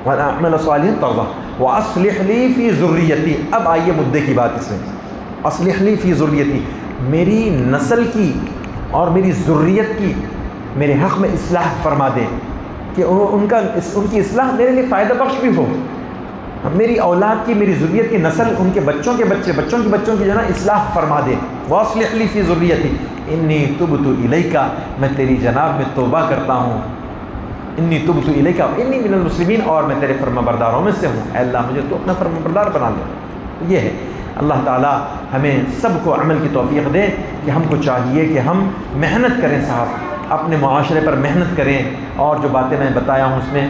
وان اعمل صالحا ترضی واصلح لی فی ذریتی۔ اب آئیے مدعے کی بات اس میں، اصلح لی فی ذریتی، میری نسل کی اور میری ذریت کی میرے حق میں اصلاح فرما دے، کہ ان کی اصلاح میرے لیے فائدہ بخش بھی ہو، میری اولاد کی، میری ذریت کی نسل، ان کے بچوں کے بچے، بچوں کے بچوں کی جو ہے نا اصلاح فرما دے۔ واصلح لی فی ذریتی انی تبت الیک، میں تیری جناب میں توبہ کرتا ہوں، انی تبت الیک انی من المسلمین، اور میں تیرے فرما برداروں میں سے ہوں، اے اللہ مجھے تو اپنا فرما بردار بنا لے۔ یہ ہے اللہ تعالیٰ ہمیں سب کو عمل کی توفیق دے، کہ ہم کو چاہیے کہ ہم محنت کریں صاحب، اپنے معاشرے پر محنت کریں، اور جو باتیں میں بتایا ہوں اس میں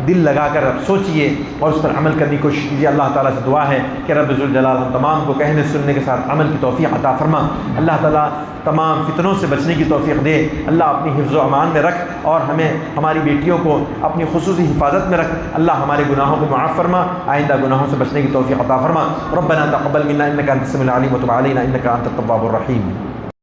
دل لگا کر سوچئے اور اس پر عمل کرنے کی کوشش کیجیے۔ اللہ تعالیٰ سے دعا ہے کہ رب ذوالجلال ہم تمام کو کہنے سننے کے ساتھ عمل کی توفیق عطا فرما۔ اللہ تعالیٰ تمام فتنوں سے بچنے کی توفیق دے، اللہ اپنی حفظ و امان میں رکھ، اور ہمیں ہماری بیٹیوں کو اپنی خصوصی حفاظت میں رکھ۔ اللہ ہمارے گناہوں کو معاف فرما، آئندہ گناہوں سے بچنے کی توفیق عطا فرما۔ ربنا تقبل منا انک انت السمیع العلیم وتب علینا انک انت التواب الرحیم۔